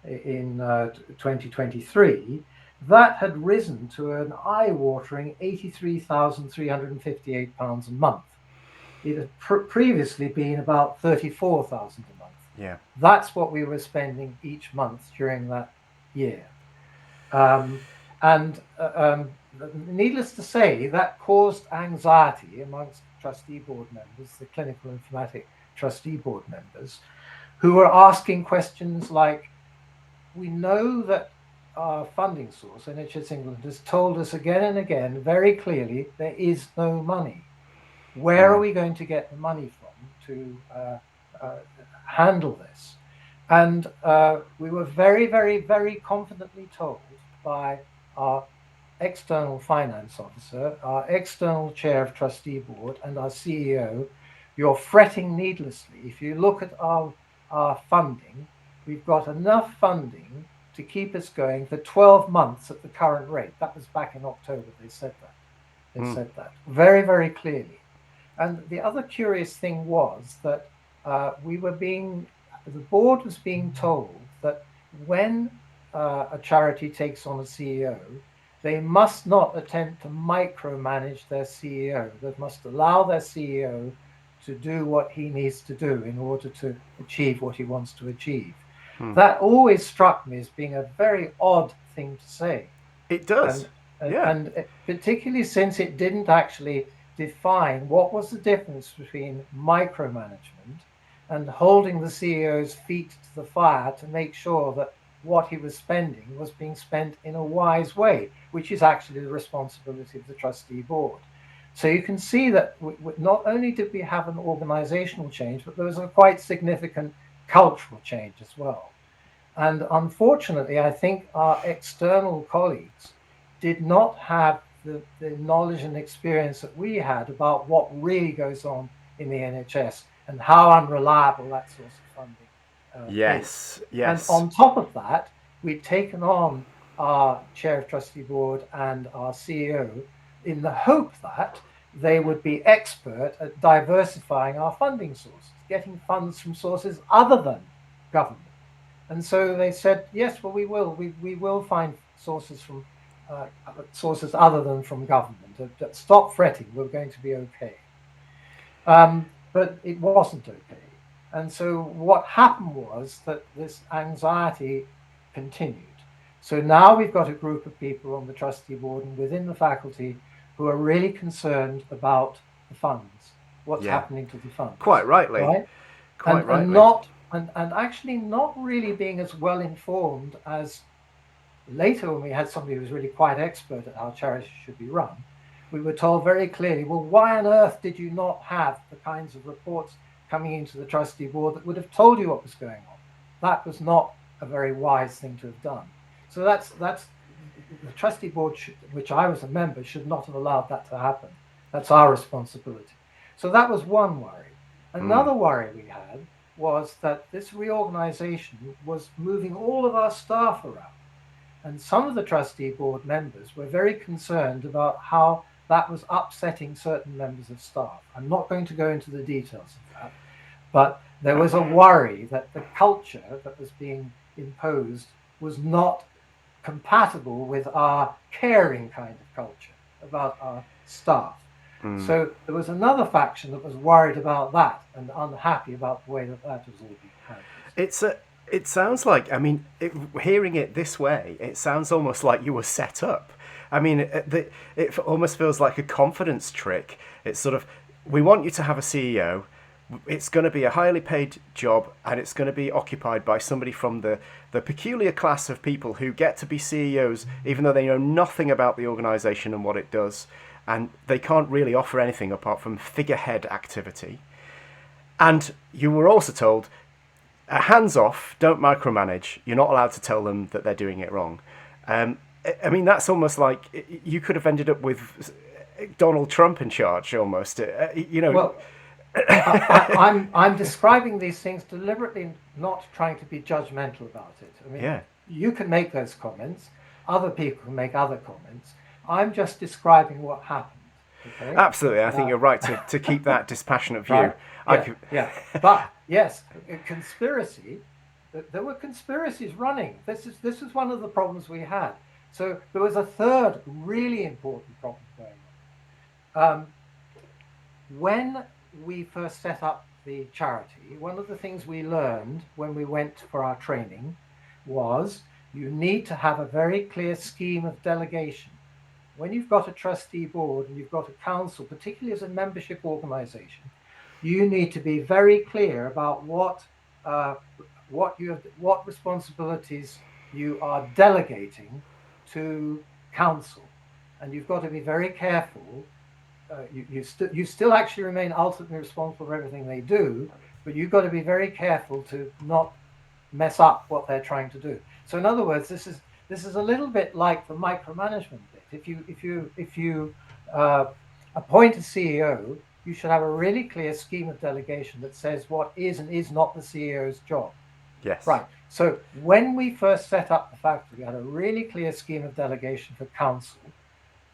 S2: in 2023, that had risen to an eye-watering £83,358 a month. It had previously been about £34,000 a month.
S1: Yeah.
S2: That's what we were spending each month during that year. Needless to say, that caused anxiety amongst trustee board members, the Clinical Informatics trustee board members, who were asking questions like, we know that our funding source, NHS England, has told us again and again very clearly there is no money. Where are we going to get the money from to handle this? And we were very, very, very confidently told by our external finance officer, our external chair of trustee board, and our CEO, you're fretting needlessly. If you look at our funding, we've got enough funding to keep us going for 12 months at the current rate. That was back in October, they said that. They said that very, very clearly. And the other curious thing was that the board was being told that when a charity takes on a CEO, they must not attempt to micromanage their CEO. They must allow their CEO to do what he needs to do in order to achieve what he wants to achieve. That always struck me as being a very odd thing to say.
S1: It does.
S2: And particularly since it didn't actually define what was the difference between micromanagement and holding the CEO's feet to the fire to make sure that what he was spending was being spent in a wise way, which is actually the responsibility of the trustee board. So you can see that not only did we have an organizational change, but there was a quite significant cultural change as well. And unfortunately, I think our external colleagues did not have the knowledge and experience that we had about what really goes on in the NHS and how unreliable that source of funding
S1: yes,
S2: is.
S1: yes.
S2: And on top of that, we'd taken on our chair of trustee board and our CEO in the hope that they would be expert at diversifying our funding sources, getting funds from sources other than government. And so they said, yes, well, we will. We will find sources from sources other than from government. Stop fretting, we're going to be okay. But it wasn't okay. And so what happened was that this anxiety continued. So now we've got a group of people on the trustee board and within the faculty who are really concerned about the funds, what's happening to the funds.
S1: Quite rightly.
S2: Right?
S1: Quite rightly.
S2: And actually not really being as well informed as later when we had somebody who was really quite expert at how charities should be run. We were told very clearly, well, why on earth did you not have the kinds of reports coming into the trustee board that would have told you what was going on? That was not a very wise thing to have done. So that's the trustee board, which I was a member, should not have allowed that to happen. That's our responsibility. So that was one worry. Another worry we had was that this reorganization was moving all of our staff around. And some of the trustee board members were very concerned about how that was upsetting certain members of staff. I'm not going to go into the details of that, but there was a worry that the culture that was being imposed was not compatible with our caring kind of culture about our staff. So there was another faction that was worried about that and unhappy about the way that was all being handled.
S1: It sounds like, I mean, hearing it this way, it sounds almost like you were set up. I mean, it almost feels like a confidence trick. It's sort of, we want you to have a CEO. It's going to be a highly paid job, and it's going to be occupied by somebody from the peculiar class of people who get to be CEOs, even though they know nothing about the organisation and what it does, and they can't really offer anything apart from figurehead activity. And you were also told, hands off, don't micromanage. You're not allowed to tell them that they're doing it wrong. I mean, that's almost like you could have ended up with Donald Trump in charge, almost.
S2: Well, I'm describing these things deliberately, not trying to be judgmental about it. I mean, you can make those comments. Other people can make other comments. I'm just describing what happened. Okay?
S1: Absolutely. I think you're right to keep that dispassionate view.
S2: Right. But yes, a conspiracy. There were conspiracies running. This is one of the problems we had. So there was a third really important problem going on. When we first set up the charity, one of the things we learned when we went for our training was you need to have a very clear scheme of delegation. When you've got a trustee board and you've got a council, particularly as a membership organization, you need to be very clear about what responsibilities you are delegating to council, and you've got to be very careful. You still actually remain ultimately responsible for everything they do, but you've got to be very careful to not mess up what they're trying to do. So, in other words, this is a little bit like the micromanagement bit. If you appoint a CEO, you should have a really clear scheme of delegation that says what is and is not the CEO's job.
S1: Yes.
S2: Right. So when we first set up the faculty, we had a really clear scheme of delegation for council.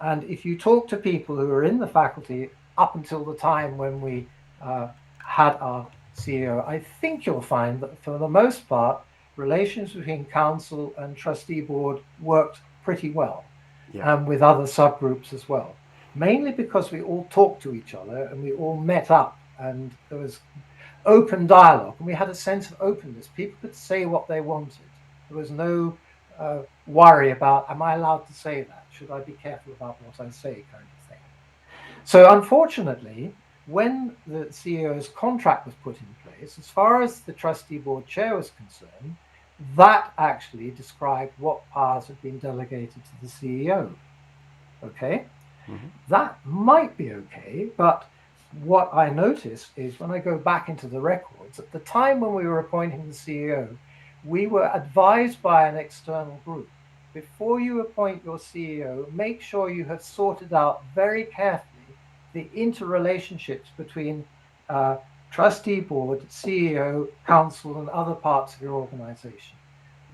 S2: And if you talk to people who are in the faculty up until the time when we had our CEO, I think you'll find that for the most part, relations between council and trustee board worked pretty well.
S1: Yeah.
S2: with other subgroups as well. Mainly because we all talked to each other and we all met up and there was open dialogue and we had a sense of openness. People could say what they wanted. There was no worry about, am I allowed to say that? Should I be careful about what I say, kind of thing. So unfortunately, when the CEO's contract was put in place, as far as the trustee board chair was concerned, that actually described what powers had been delegated to the CEO. Okay, that might be okay, but what I noticed is when I go back into the records, at the time when we were appointing the CEO, we were advised by an external group. Before you appoint your CEO, make sure you have sorted out very carefully the interrelationships between trustee board, CEO, council, and other parts of your organization.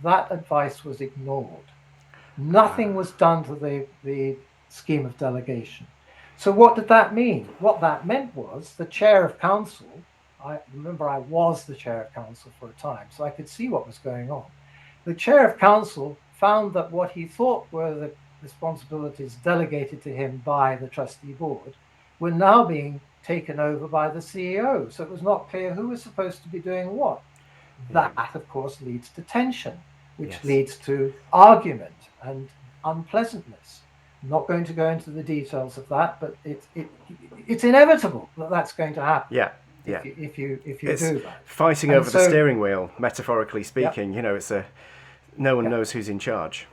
S2: That advice was ignored. Nothing was done to the scheme of delegation. So what did that mean? What that meant was the chair of council, I remember I was the chair of council for a time, so I could see what was going on. The chair of council found that what he thought were the responsibilities delegated to him by the trustee board were now being taken over by the CEO. So it was not clear who was supposed to be doing what. That, of course, leads to tension, which leads to argument and unpleasantness. I'm not going to go into the details of that, but it's inevitable that that's going to happen.
S1: Yeah.
S2: If you
S1: It's
S2: do that,
S1: fighting
S2: and
S1: over the steering wheel, metaphorically speaking.
S2: Yep.
S1: You know, it's no one knows who's in charge.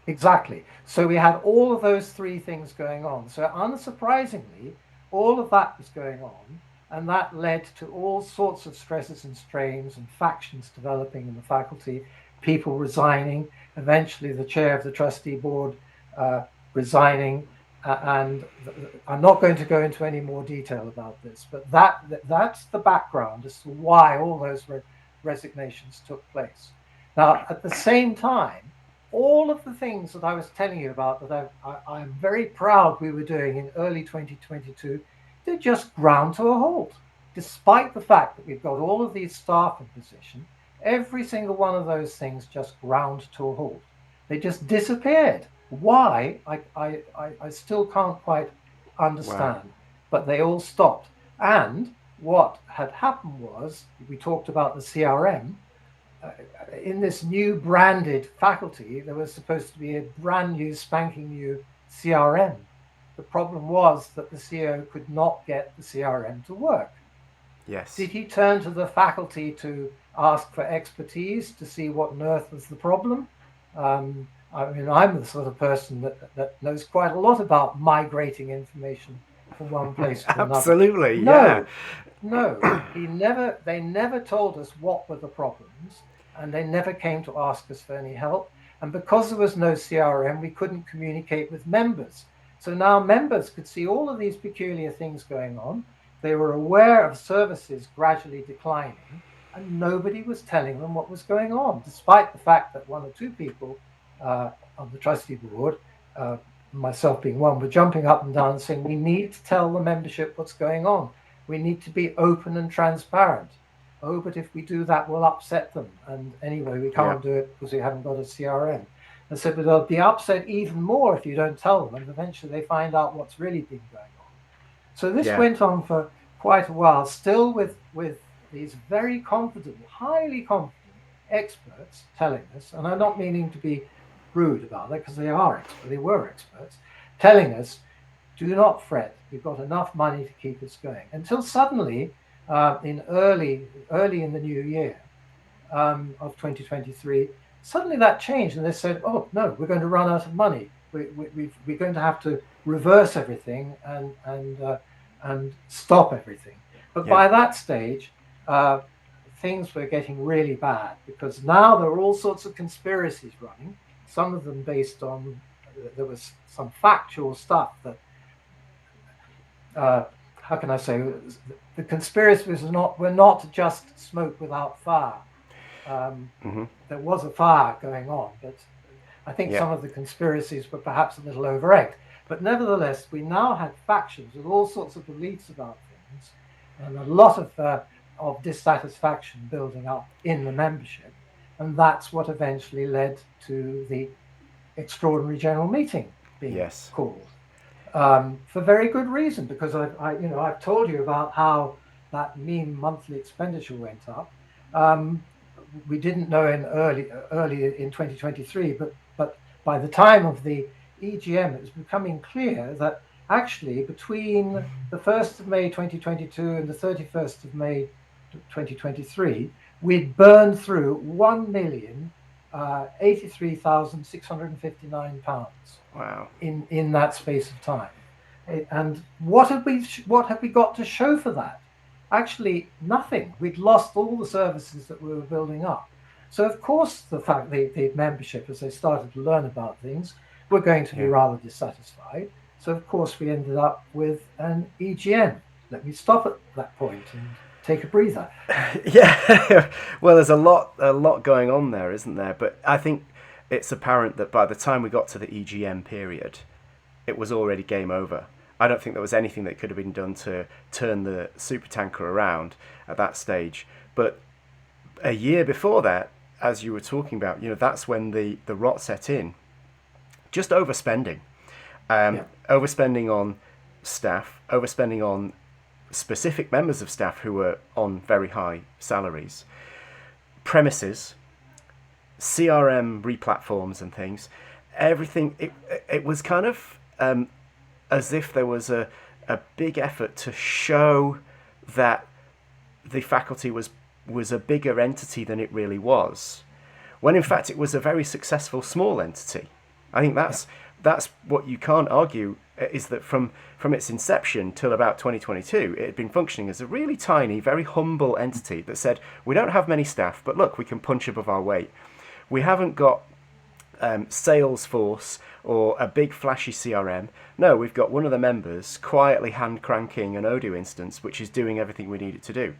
S2: Exactly. So we had all of those three things going on. So unsurprisingly, all of that was going on, and that led to all sorts of stresses and strains and factions developing in the faculty, people resigning, eventually the chair of the trustee board resigning. And I'm not going to go into any more detail about this, but that's the background as to why all those resignations took place. Now, at the same time, all of the things that I was telling you about that I'm very proud we were doing in early 2022, they just ground to a halt. Despite the fact that we've got all of these staff in position, every single one of those things just ground to a halt. They just disappeared. Why? I still can't quite understand, but they all stopped. And what had happened was, we talked about the CRM, in this new branded faculty, there was supposed to be a brand new, spanking new CRM. The problem was that the CEO could not get the CRM to work.
S1: Yes.
S2: Did he turn to the faculty to ask for expertise to see what on earth was the problem? I mean, I'm the sort of person that knows quite a lot about migrating information from one place to another.
S1: Absolutely, yeah.
S2: No, they never told us what were the problems, and they never came to ask us for any help. And because there was no CRM, we couldn't communicate with members. So now members could see all of these peculiar things going on. They were aware of services gradually declining, and nobody was telling them what was going on, despite the fact that one or two people on the trustee board, myself being one, were jumping up and down saying, we need to tell the membership what's going on. We need to be open and transparent. Oh, but if we do that, we'll upset them. And anyway, we can't do it because we haven't got a CRM. And so, but they'll be upset even more if you don't tell them. And eventually they find out what's really been going on. So this went on for quite a while, still with these very confident, highly confident experts telling us, and I'm not meaning to be rude about that because they were experts, telling us, do not fret, we've got enough money to keep us going. Until suddenly, in early in the new year of 2023, suddenly that changed, and they said, "Oh no, we're going to run out of money. We're going to have to reverse everything and stop everything." But by that stage, things were getting really bad because now there were all sorts of conspiracies running. Some of them based on there was some factual stuff that. How can I say, the conspiracies were not just smoke without fire. There was a fire going on, but I think some of the conspiracies were perhaps a little over-egged. But nevertheless, we now had factions with all sorts of beliefs about things, and a lot of dissatisfaction building up in the membership. And that's what eventually led to the extraordinary general meeting being
S1: Yes.
S2: called, for very good reason, because I've told you about how that mean monthly expenditure went up. We didn't know early in 2023, but by the time of the EGM, it was becoming clear that actually between the 1st of May 2022 and the 31st of May 2023, we'd burned through £1,083,659
S1: Wow.
S2: in that space of time. And what have we got to show for that? Actually, nothing. We'd lost all the services that we were building up. So of course, the membership, as they started to learn about things, were going to be rather dissatisfied. So of course, we ended up with an EGM. Let me stop at that point and take a breather.
S1: Yeah. Well, there's a lot going on there, isn't there? But I think it's apparent that by the time we got to the EGM period, it was already game over. I don't think there was anything that could have been done to turn the supertanker around at that stage. But a year before that, as you were talking about, that's when the rot set in. Just overspending. Overspending on staff, overspending on specific members of staff who were on very high salaries, premises, CRM replatforms and things. Everything, it was kind of as if there was a big effort to show that the faculty was a bigger entity than it really was, when in fact it was a very successful small entity. I think that's what you can't argue, is that from its inception till about 2022, it had been functioning as a really tiny, very humble entity that said, we don't have many staff, but look, we can punch above our weight. We haven't got Salesforce or a big flashy CRM. No, we've got one of the members quietly hand cranking an Odoo instance, which is doing everything we need it to do.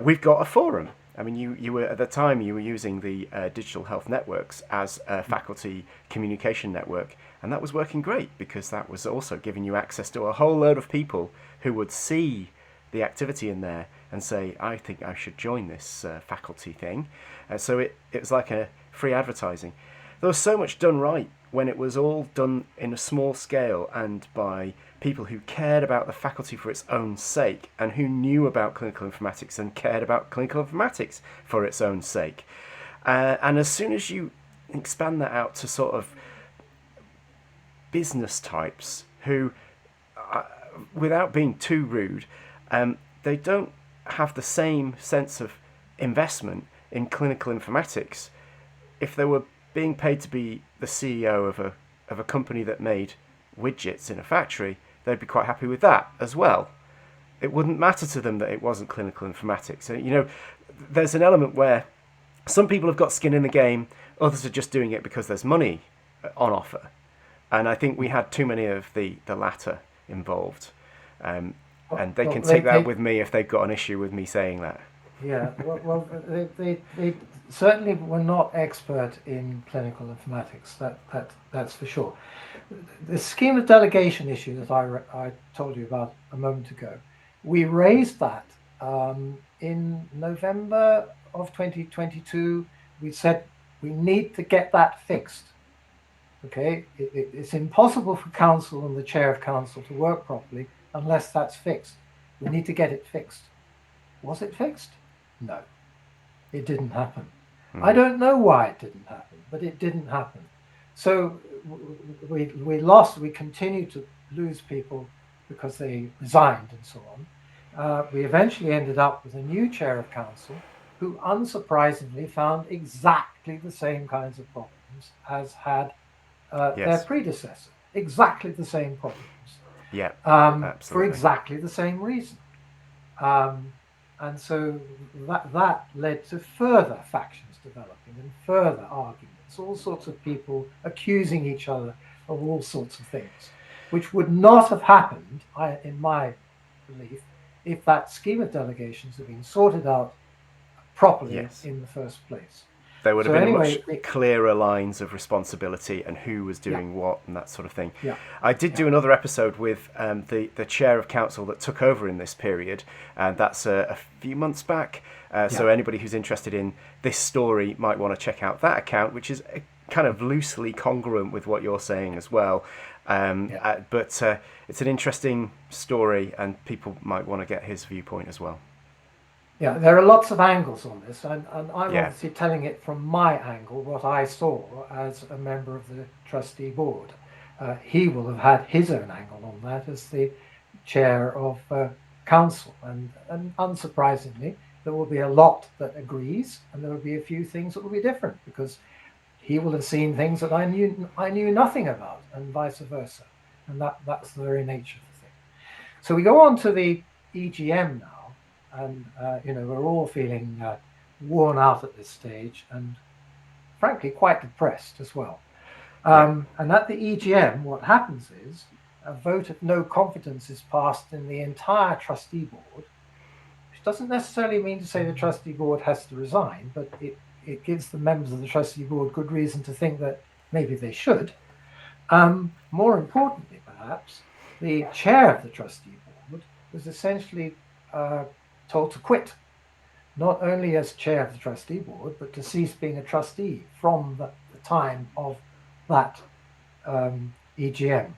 S1: We've got a forum. I mean, you were at the time you were using the digital health networks as a faculty communication network, and that was working great because that was also giving you access to a whole load of people who would see the activity in there and say, I think I should join this faculty thing. So it was like a free advertising. There was so much done right when it was all done in a small scale and by people who cared about the faculty for its own sake and who knew about clinical informatics and cared about clinical informatics for its own sake. And as soon as you expand that out to sort of business types who, without being too rude, they don't have the same sense of investment in clinical informatics. If they were being paid to be the CEO of a company that made widgets in a factory, they'd be quite happy with that as well. It wouldn't matter to them that it wasn't clinical informatics. So, there's an element where some people have got skin in the game, others are just doing it because there's money on offer. And I think we had too many of the latter involved. And they can take that with me if they've got an issue with me saying that.
S2: Yeah, well, they certainly were not expert in clinical informatics. That's for sure. The scheme of delegation issue that I told you about a moment ago, we raised that in November of 2022. We said we need to get that fixed. Okay, it's impossible for council and the chair of council to work properly unless that's fixed. We need to get it fixed. Was it fixed? No, it didn't happen. I don't know why it didn't happen, but it didn't happen. So we continued to lose people because they resigned and so on. We eventually ended up with a new chair of council who unsurprisingly found exactly the same kinds of problems as had their predecessor. Exactly the same problems.
S1: Yeah,
S2: for exactly the same reason. And so that led to further factions developing and further arguments, all sorts of people accusing each other of all sorts of things, which would not have happened, in my belief, if that scheme of delegations had been sorted out properly in the first place.
S1: There would have been much clearer lines of responsibility and who was doing what and that sort of thing.
S2: Yeah.
S1: I did do another episode with the chair of council that took over in this period, and that's a few months back. So anybody who's interested in this story might want to check out that account, which is kind of loosely congruent with what you're saying as well. But it's an interesting story, and people might want to get his viewpoint as well.
S2: Yeah, there are lots of angles on this, and I'm
S1: Yeah.
S2: obviously telling it from my angle, what I saw as a member of the trustee board. He will have had his own angle on that as the chair of council, and unsurprisingly, there will be a lot that agrees, and there will be a few things that will be different, because he will have seen things that I knew nothing about, and vice versa, and that's the very nature of the thing. So we go on to the EGM now. And we're all feeling worn out at this stage, and frankly quite depressed as well. And at the EGM, what happens is a vote of no confidence is passed in the entire trustee board, which doesn't necessarily mean to say the trustee board has to resign, but it gives the members of the trustee board good reason to think that maybe they should. More importantly, perhaps, the chair of the trustee board was essentially told to quit, not only as chair of the trustee board, but to cease being a trustee from the time of that EGM.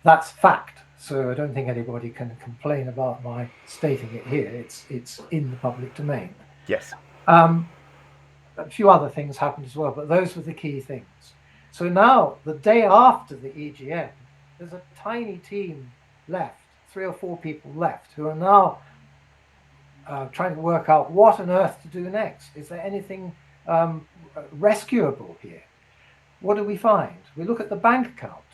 S2: That's fact, so I don't think anybody can complain about my stating it here. It's in the public domain.
S1: Yes.
S2: A few other things happened as well, but those were the key things. So now, the day after the EGM, there's a tiny team left, 3 or 4 people left, who are now trying to work out what on earth to do next. Is there anything rescuable here? What do we find? We look at the bank account.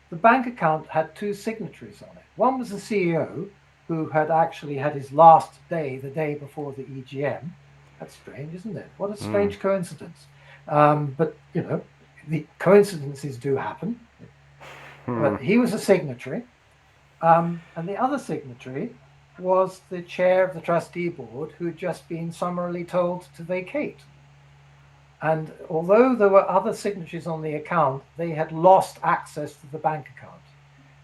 S2: The bank account had 2 signatories on it. One was the CEO, who had actually had his last day the day before the EGM. That's strange, isn't it? What a strange coincidence. But, the coincidences do happen. But he was a signatory. And the other signatory was the chair of the trustee board, who had just been summarily told to vacate. And although there were other signatories on the account, they had lost access to the bank account.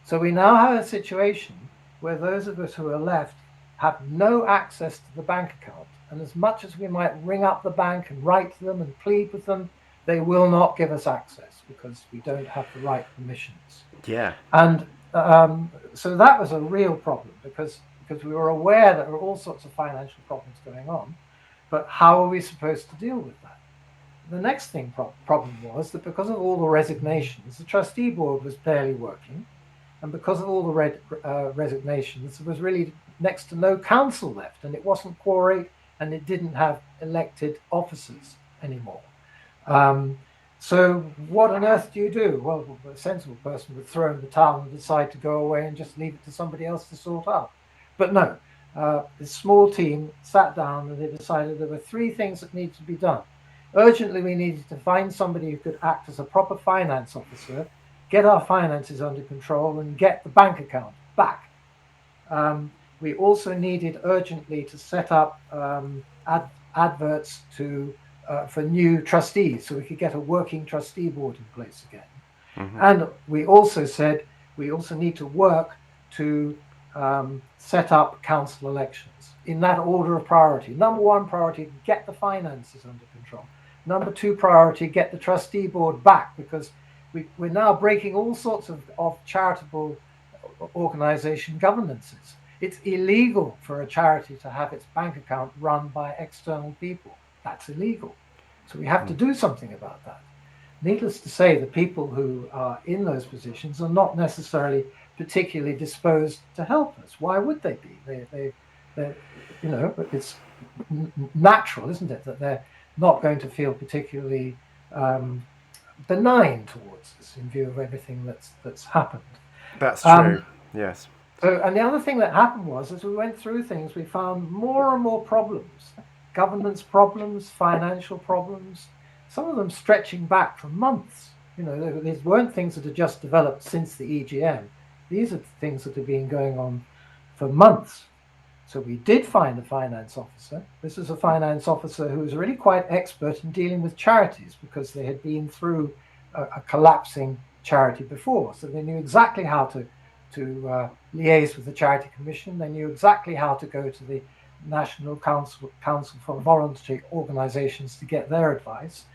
S2: So we now have a situation where those of us who are left have no access to the bank account. And as much as we might ring up the bank and write to them and plead with them, they will not give us access because we don't have the right permissions.
S1: Yeah.
S2: And so that was a real problem, because we were aware that there were all sorts of financial problems going on, but how are we supposed to deal with that? The next problem was that because of all the resignations, the trustee board was barely working, and because of all the resignations, there was really next to no council left, and it wasn't quorate, and it didn't have elected officers anymore. So what on earth do you do? Well, a sensible person would throw in the towel and decide to go away and just leave it to somebody else to sort out. But no, this small team sat down and they decided there were 3 things that needed to be done. Urgently, we needed to find somebody who could act as a proper finance officer, get our finances under control, and get the bank account back. We also needed urgently to set up adverts for new trustees, so we could get a working trustee board in place again. And we also said we also need to work to set up council elections in that order of priority. Number 1 priority, get the finances under control. Number 2 priority, get the trustee board back, because we're now breaking all sorts of charitable organization governances. It's illegal for a charity to have its bank account run by external people. That's illegal. So we have to do something about that. Needless to say, the people who are in those positions are not necessarily particularly disposed to help us. Why would they be? It's natural, isn't it, that they're not going to feel particularly benign towards us in view of everything that's happened.
S1: That's true. Yes.
S2: So, and the other thing that happened was, as we went through things, we found more and more problems. Governance problems, financial problems, some of them stretching back for months. These weren't things that had just developed since the EGM. These are things that have been going on for months. So we did find a finance officer. This is a finance officer who was really quite expert in dealing with charities, because they had been through a collapsing charity before. So they knew exactly how to liaise with the Charities Commission. They knew exactly how to go to the National Council for Voluntary Organisations to get their advice.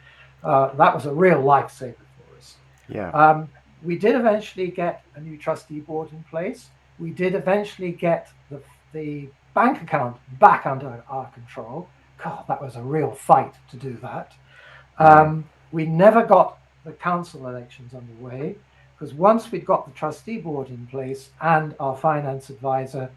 S2: That was a real lifesaver
S1: Yeah.
S2: We did eventually get a new trustee board in place. We did eventually get the bank account back under our control. God, that was a real fight to do that. We never got the council elections underway because once we'd got the trustee board in place and our finance advisor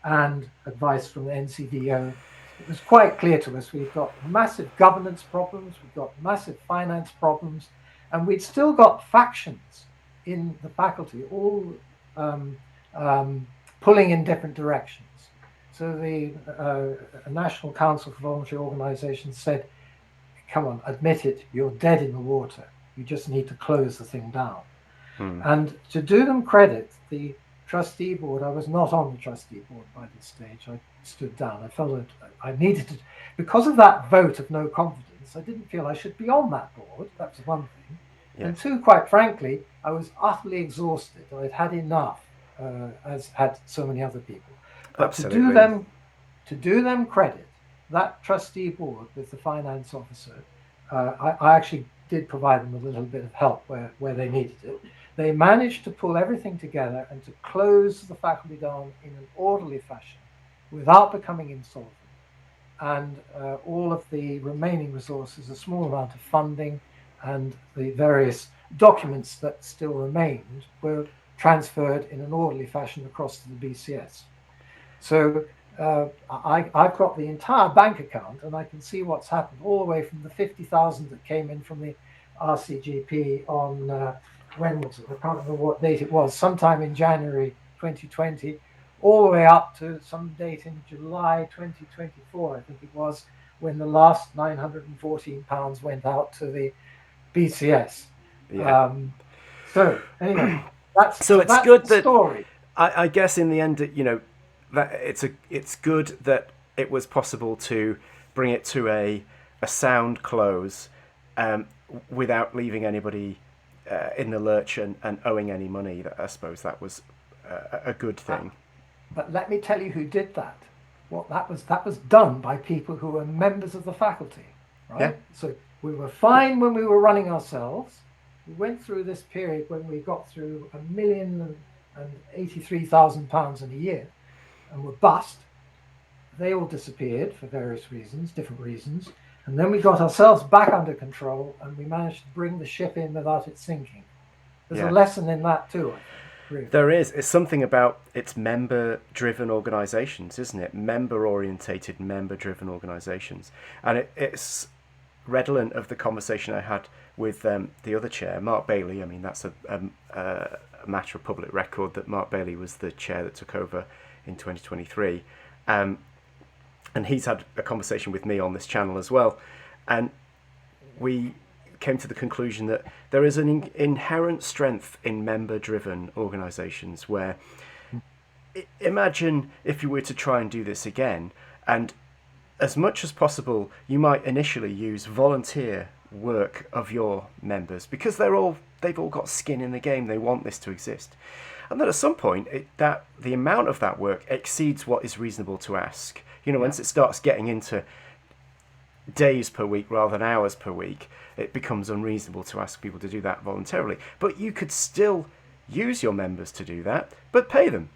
S2: and advice from the NCDO, it was quite clear to us we'd got massive governance problems, we'd got massive finance problems, and we'd still got factions in the faculty, all um, pulling in different directions. So the National Council for Voluntary Organisations said, come on, admit it, you're dead in the water. You just need to close the thing down. And to do them credit, the trustee board, I was not on the trustee board by this stage. I stood down. I felt that I needed to, because of that vote of no confidence, I didn't feel I should be on that board. That's one thing.
S1: Yes.
S2: And two, quite frankly, I was utterly exhausted. I'd had enough, as had so many other people. But
S1: Absolutely.
S2: to do them credit, that trustee board with the finance officer, I actually did provide them with a little bit of help where they needed it. They managed to pull everything together and to close the faculty down in an orderly fashion without becoming insolvent. And all of the remaining resources, a small amount of funding, and the various documents that still remained were transferred in an orderly fashion across to the BCS. So I've got the entire bank account, and I can see what's happened all the way from the 50,000 that came in from the RCGP on when was it? I can't remember what date it was. Sometime in January 2020, all the way up to some date in July 2024, I think it was, when the last £914 went out to the BCS.
S1: Yeah.
S2: So anyway,
S1: So it's
S2: that's
S1: good
S2: the
S1: that
S2: story.
S1: I guess in the end, that it's good that it was possible to bring it to a sound close, without leaving anybody in the lurch and owing any money. I suppose that was a good thing.
S2: But let me tell you who did that. What that was done by people who were members of the faculty,
S1: Yeah.
S2: right? So we were fine when we were running ourselves. We went through this period when we got through £1,083,000 in a year and were bust. They all disappeared for various reasons, different reasons. And then we got ourselves back under control and we managed to bring the ship in without it sinking. There's a
S1: Yeah.
S2: lesson in that too, I think. Really.
S1: There is. It's something about it's member-driven organisations, isn't it? Member-orientated, member-driven organisations, and it's redolent of the conversation I had with the other chair, Mark Bailey. I mean, that's a matter of public record that Mark Bailey was the chair that took over in 2023, and he's had a conversation with me on this channel as well, and we came to the conclusion that there is an inherent strength in member-driven organisations where, imagine if you were to try and do this again, and as much as possible you might initially use volunteer work of your members because they've all got skin in the game, they want this to exist, and then at some point that the amount of that work exceeds what is reasonable to ask. Once it starts getting into days per week rather than hours per week, it becomes unreasonable to ask people to do that voluntarily. But you could still use your members to do that, but pay them.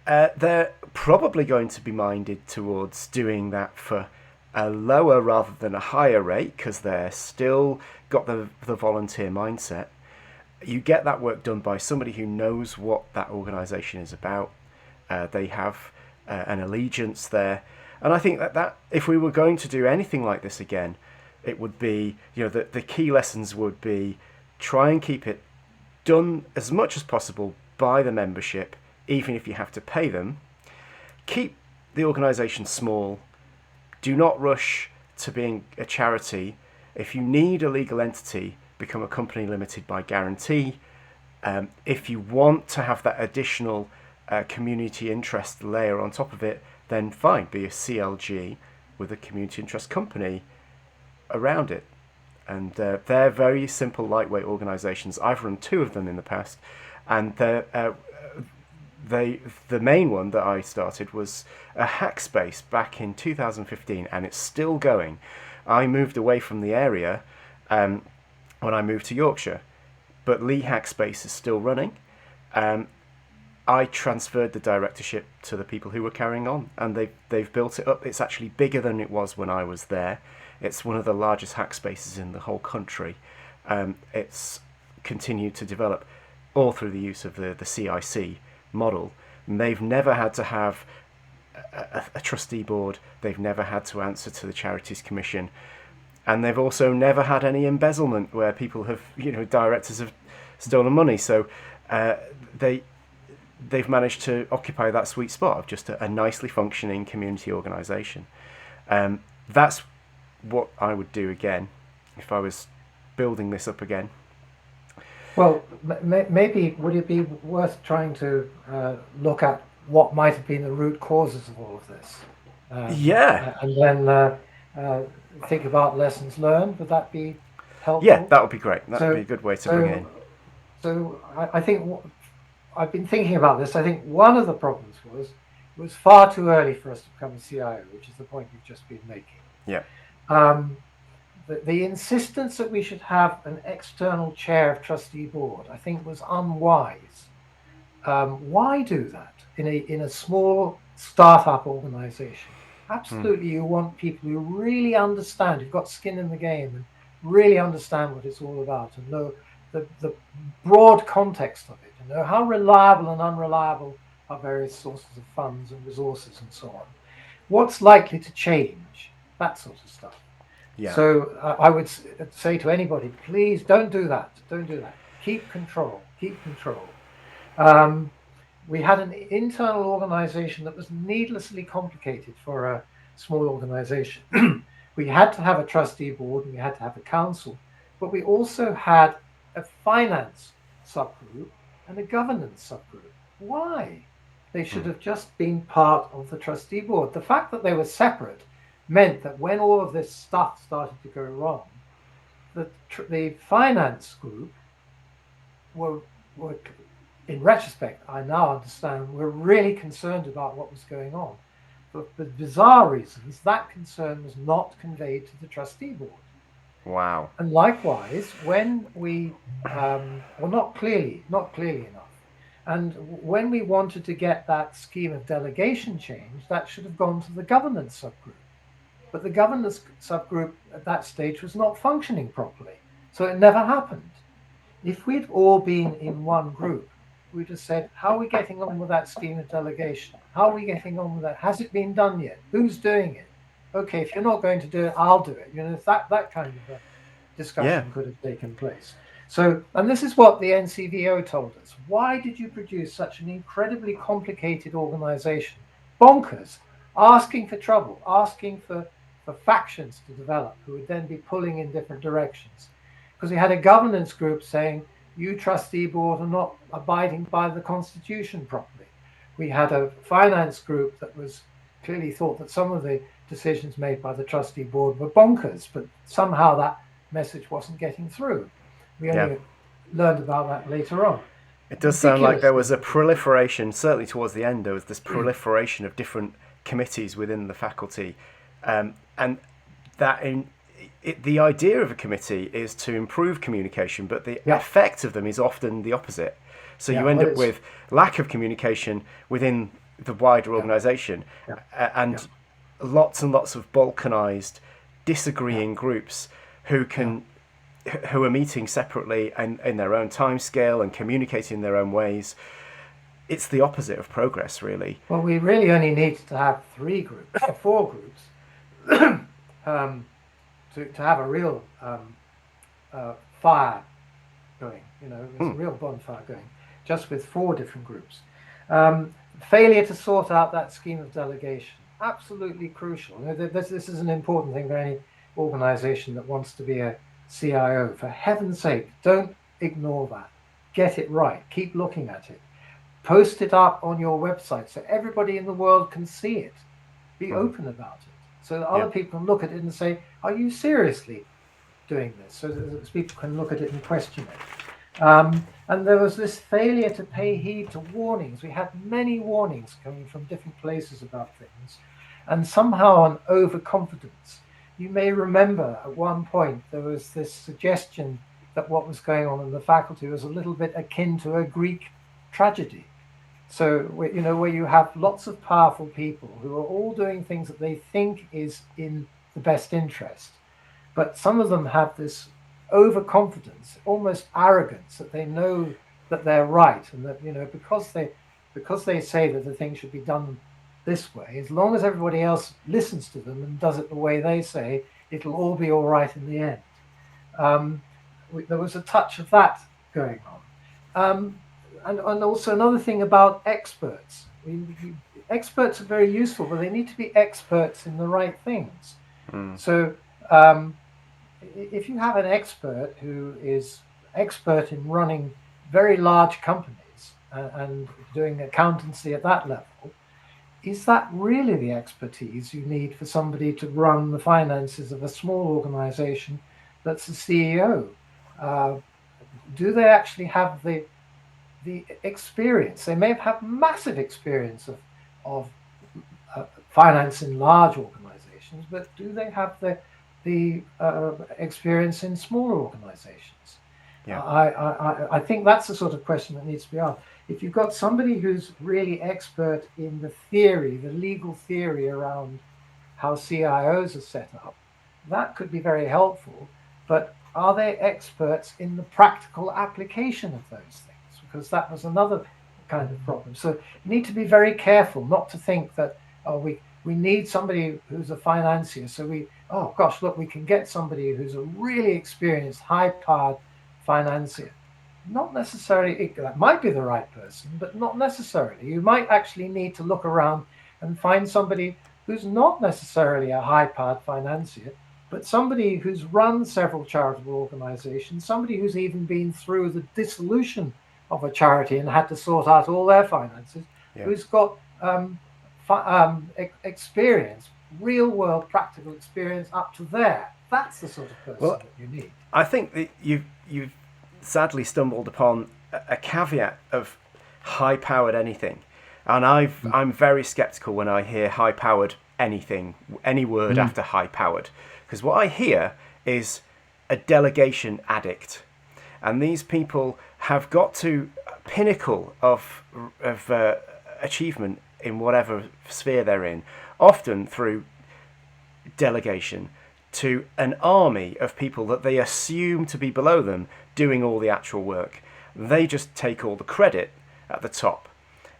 S1: They're probably going to be minded towards doing that for a lower rather than a higher rate because they're still got the volunteer mindset. You get that work done by somebody who knows what that organisation is about. They have an allegiance there. And I think that if we were going to do anything like this again, it would be, the key lessons would be try and keep it done as much as possible by the membership, even if you have to pay them. Keep the organisation small. Do not rush to being a charity. If you need a legal entity, become a company limited by guarantee. If you want to have that additional community interest layer on top of it, then fine, be a CLG with a community interest company around it. And they're very simple, lightweight organisations. I've run 2 of them in the past, and the main one that I started was a Hackspace back in 2015, and it's still going. I moved away from the area when I moved to Yorkshire, but Lee Hackspace is still running. I transferred the directorship to the people who were carrying on, and they've built it up. It's actually bigger than it was when I was there. It's one of the largest hackspaces in the whole country. It's continued to develop all through the use of the CIC model. And they've never had to have a trustee board. They've never had to answer to the Charities Commission. And they've also never had any embezzlement where people have, directors have stolen money. So they've managed to occupy that sweet spot of just a nicely functioning community organisation. That's what I would do again if I was building this up again.
S2: Well, maybe would it be worth trying to look at what might have been the root causes of all of this? And then think about lessons learned. Would that be helpful?
S1: Yeah, that would be great. That would be a good way to bring it in.
S2: So I think I've been thinking about this. I think one of the problems was it was far too early for us to become a CIO, which is the point you've just been making.
S1: Yeah.
S2: The insistence that we should have an external chair of trustee board, I think, was unwise. Why do that in a small startup organization? Absolutely, you want people who really understand, who've got skin in the game, and really understand what it's all about, and know the broad context of it, and know how reliable and unreliable are various sources of funds and resources and so on. What's likely to change? That sort of stuff.
S1: Yeah.
S2: So I would say to anybody, please don't do that. Don't do that. Keep control. Keep control. We had an internal organization that was needlessly complicated for a small organization. We had to have a trustee board and we had to have a council, but we also had a finance subgroup and a governance subgroup. Why? They should have just been part of the trustee board. The fact that they were separate meant that when all of this stuff started to go wrong, the finance group were, in retrospect, I now understand, were really concerned about what was going on. But for bizarre reasons, that concern was not conveyed to the trustee board.
S1: Wow.
S2: And likewise, when we, not clearly enough. And when we wanted to get that scheme of delegation changed, that should have gone to the governance subgroup. But the governance subgroup at that stage was not functioning properly. So it never happened. If we'd all been in one group, we'd have said, how are we getting on with that scheme of delegation? How are we getting on with that? Has it been done yet? Who's doing it? Okay, if you're not going to do it, I'll do it. If that kind of a discussion could have taken place. So, and this is what the NCVO told us. Why did you produce such an incredibly complicated organization? Bonkers, asking for trouble, asking for factions to develop who would then be pulling in different directions. Because we had a governance group saying, you trustee board are not abiding by the constitution properly. We had a finance group that was clearly thought that some of the decisions made by the trustee board were bonkers, but somehow that message wasn't getting through. We only learned about that later on.
S1: It does sound like there was a proliferation, certainly towards the end, there was this proliferation of different committees within the faculty. And that the idea of a committee is to improve communication, but the effect of them is often the opposite. So you end up with lack of communication within the wider organisation, and lots and lots of balkanised, disagreeing groups who are meeting separately and in their own time scale and communicating in their own ways. It's the opposite of progress, really.
S2: Well, we really only need to have 4 groups to have a real fire going. There's a real bonfire going, just with 4 different groups. Failure to sort out that scheme of delegation, absolutely crucial. This is an important thing for any organization that wants to be a CIO. For heaven's sake, don't ignore that. Get it right. Keep looking at it. Post it up on your website so everybody in the world can see it. Be open about it so that other people can look at it and say, are you seriously doing this? So that people can look at it and question it. And there was this failure to pay heed to warnings. We had many warnings coming from different places about things, and somehow an overconfidence. You may remember at one point there was this suggestion that what was going on in the faculty was a little bit akin to a Greek tragedy. So, where you have lots of powerful people who are all doing things that they think is in the best interest, but some of them have this overconfidence, almost arrogance, that they know that they're right, and that because they say that the thing should be done this way, as long as everybody else listens to them and does it the way they say, it'll all be all right in the end. There was a touch of that going on. And also another thing about experts. Experts are very useful, but they need to be experts in the right things. So if you have an expert who is expert in running very large companies and doing accountancy at that level, is that really the expertise you need for somebody to run the finances of a small organization that's the CEO? Do they actually have the experience? They may have had massive experience of finance in large organizations, but do they have the experience in smaller organizations?
S1: Yeah.
S2: I think that's the sort of question that needs to be asked. If you've got somebody who's really expert in the theory, the legal theory around how CIOs are set up, that could be very helpful. But are they experts in the practical application of those things? Because that was another kind of problem. So you need to be very careful not to think that, we need somebody who's a financier. So we can get somebody who's a really experienced, high-powered financier. Not necessarily, that might be the right person, but not necessarily. You might actually need to look around and find somebody who's not necessarily a high-powered financier, but somebody who's run several charitable organizations, somebody who's even been through the dissolution of a charity and had to sort out all their finances, who's got experience, real-world practical experience up to there. That's the sort of person that you need.
S1: I think that you've sadly stumbled upon a caveat of high-powered anything, and I'm very skeptical when I hear high-powered anything, any word after high-powered, because what I hear is a delegation addict, and these people have got to a pinnacle of achievement in whatever sphere they're in, often through delegation to an army of people that they assume to be below them doing all the actual work. They just take all the credit at the top.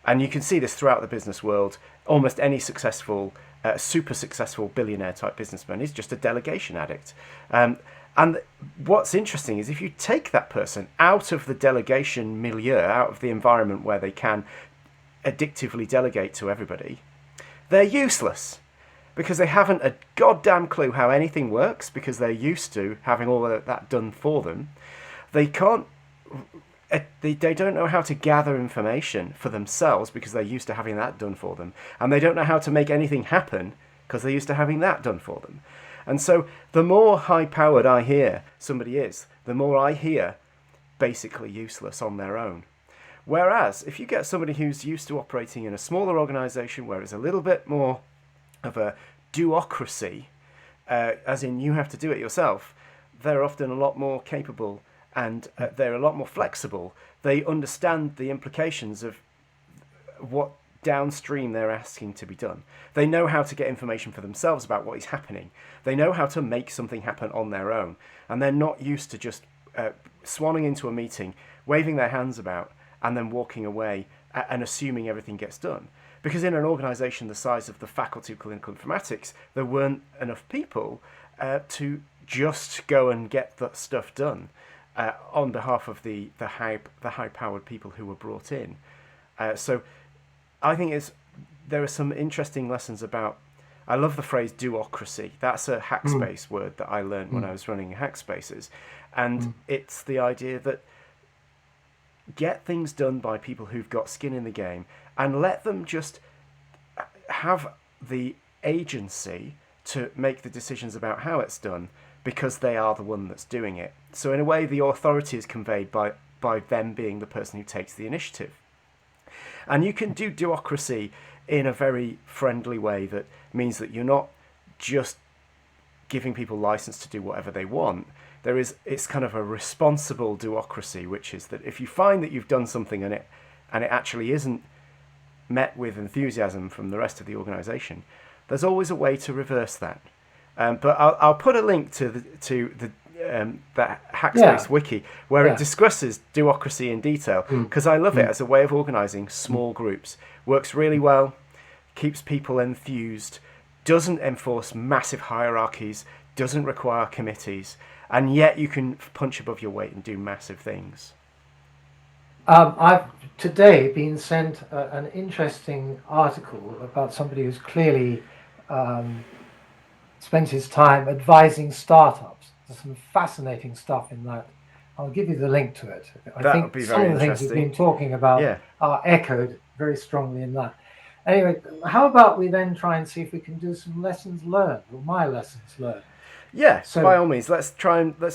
S1: And you can see this throughout the business world. Almost any successful, super successful billionaire type businessman is just a delegation addict. And what's interesting is if you take that person out of the delegation milieu, out of the environment where they can addictively delegate to everybody, they're useless. Because they haven't a goddamn clue how anything works, because they're used to having all of that done for them. They don't know how to gather information for themselves, because they're used to having that done for them. And they don't know how to make anything happen, because they're used to having that done for them. And so the more high-powered I hear somebody is, the more I hear basically useless on their own. Whereas if you get somebody who's used to operating in a smaller organisation where it's a little bit more of a do-ocracy, as in you have to do it yourself, they're often a lot more capable and they're a lot more flexible. They understand the implications of what downstream they're asking to be done. They know how to get information for themselves about what is happening. They know how to make something happen on their own. And they're not used to just swanning into a meeting, waving their hands about, and then walking away and assuming everything gets done. Because in an organisation the size of the Faculty of Clinical Informatics, there weren't enough people to just go and get that stuff done on behalf of the high-powered people who were brought in. So I think there are some interesting lessons about. I love the phrase do-ocracy. That's a Hackspace word that I learned when I was running Hackspaces, and it's the idea that get things done by people who've got skin in the game, and let them just have the agency to make the decisions about how it's done, because they are the one that's doing it. So in a way, the authority is conveyed by them being the person who takes the initiative. And you can do do-ocracy in a very friendly way that means that you're not just giving people license to do whatever they want. it's kind of a responsible do-ocracy, which is that if you find that you've done something and it actually isn't met with enthusiasm from the rest of the organisation, there's always a way to reverse that. But I'll put a link to the that Hackspace wiki where it discusses do-ocracy in detail, because I love it as a way of organising small groups. Works really well, keeps people enthused, doesn't enforce massive hierarchies, doesn't require committees, and yet you can punch above your weight and do massive things.
S2: I've today been sent an interesting article about somebody who's clearly spent his time advising startups. There's some fascinating stuff in that. I'll give you the link to it. I think some of the things we've been talking about are echoed very strongly in that. Anyway, how about we then try and see if we can do some lessons learned, or my lessons learned?
S1: Yeah, so, by all means, let's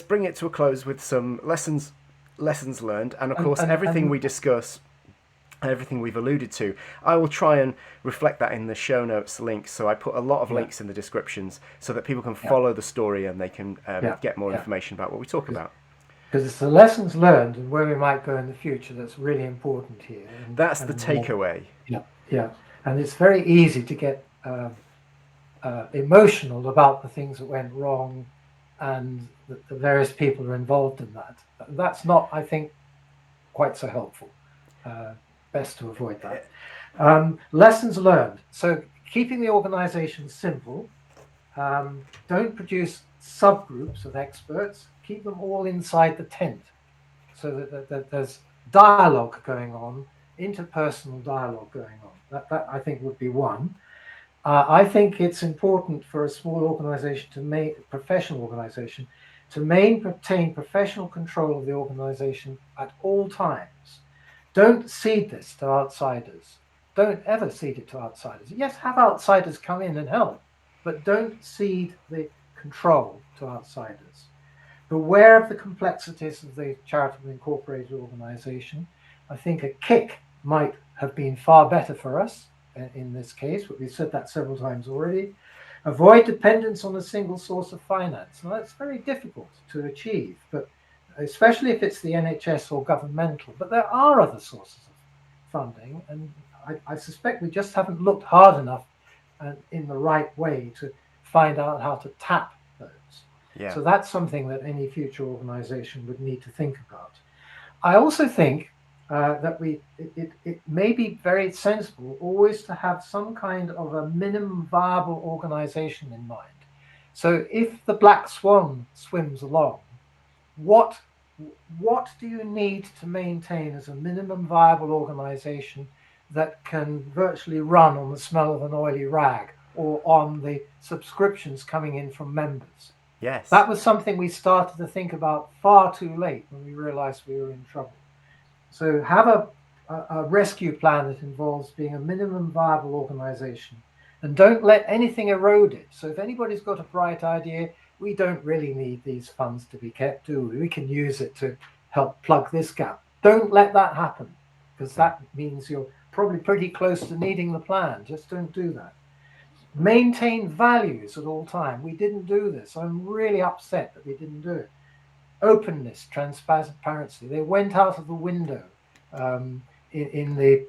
S1: bring it to a close with some lessons learned, and of course everything we discuss, everything we've alluded to, I will try and reflect that in the show notes links. So I put a lot of links in the descriptions so that people can follow the story and they can get more information about what we talk about.
S2: Because it's the lessons learned and where we might go in the future that's really important here.
S1: That's the takeaway.
S2: Yeah. And it's very easy to get emotional about the things that went wrong and the various people are involved in that. That's not, I think, quite so helpful. Best to avoid that. Lessons learned. So keeping the organization simple. Don't produce subgroups of experts. Keep them all inside the tent so that there's dialogue going on, interpersonal dialogue going on. That I think would be one. I think it's important for a small organization professional organization to maintain professional control of the organization at all times. Don't cede this to outsiders. Don't ever cede it to outsiders. Yes, have outsiders come in and help, but don't cede the control to outsiders. Beware of the complexities of the charitable incorporated organization. I think a kick might have been far better for us in this case, but we've said that several times already. Avoid dependence on a single source of finance. Now, that's very difficult to achieve, but especially if it's the NHS or governmental. But there are other sources of funding, and I suspect we just haven't looked hard enough and in the right way to find out how to tap those. Yeah. So that's something that any future organization would need to think about. I also think that it may be very sensible always to have some kind of a minimum viable organization in mind. So if the black swan swims along, what do you need to maintain as a minimum viable organization that can virtually run on the smell of an oily rag or on the subscriptions coming in from members?
S1: Yes.
S2: That was something we started to think about far too late when we realized we were in trouble. So have a rescue plan that involves being a minimum viable organization, and don't let anything erode it. So if anybody's got a bright idea, we don't really need these funds to be kept, do we? We can use it to help plug this gap. Don't let that happen, because that means you're probably pretty close to needing the plan. Just don't do that. Maintain values at all time. We didn't do this. I'm really upset that we didn't do it. Openness, transparency. They went out of the window in the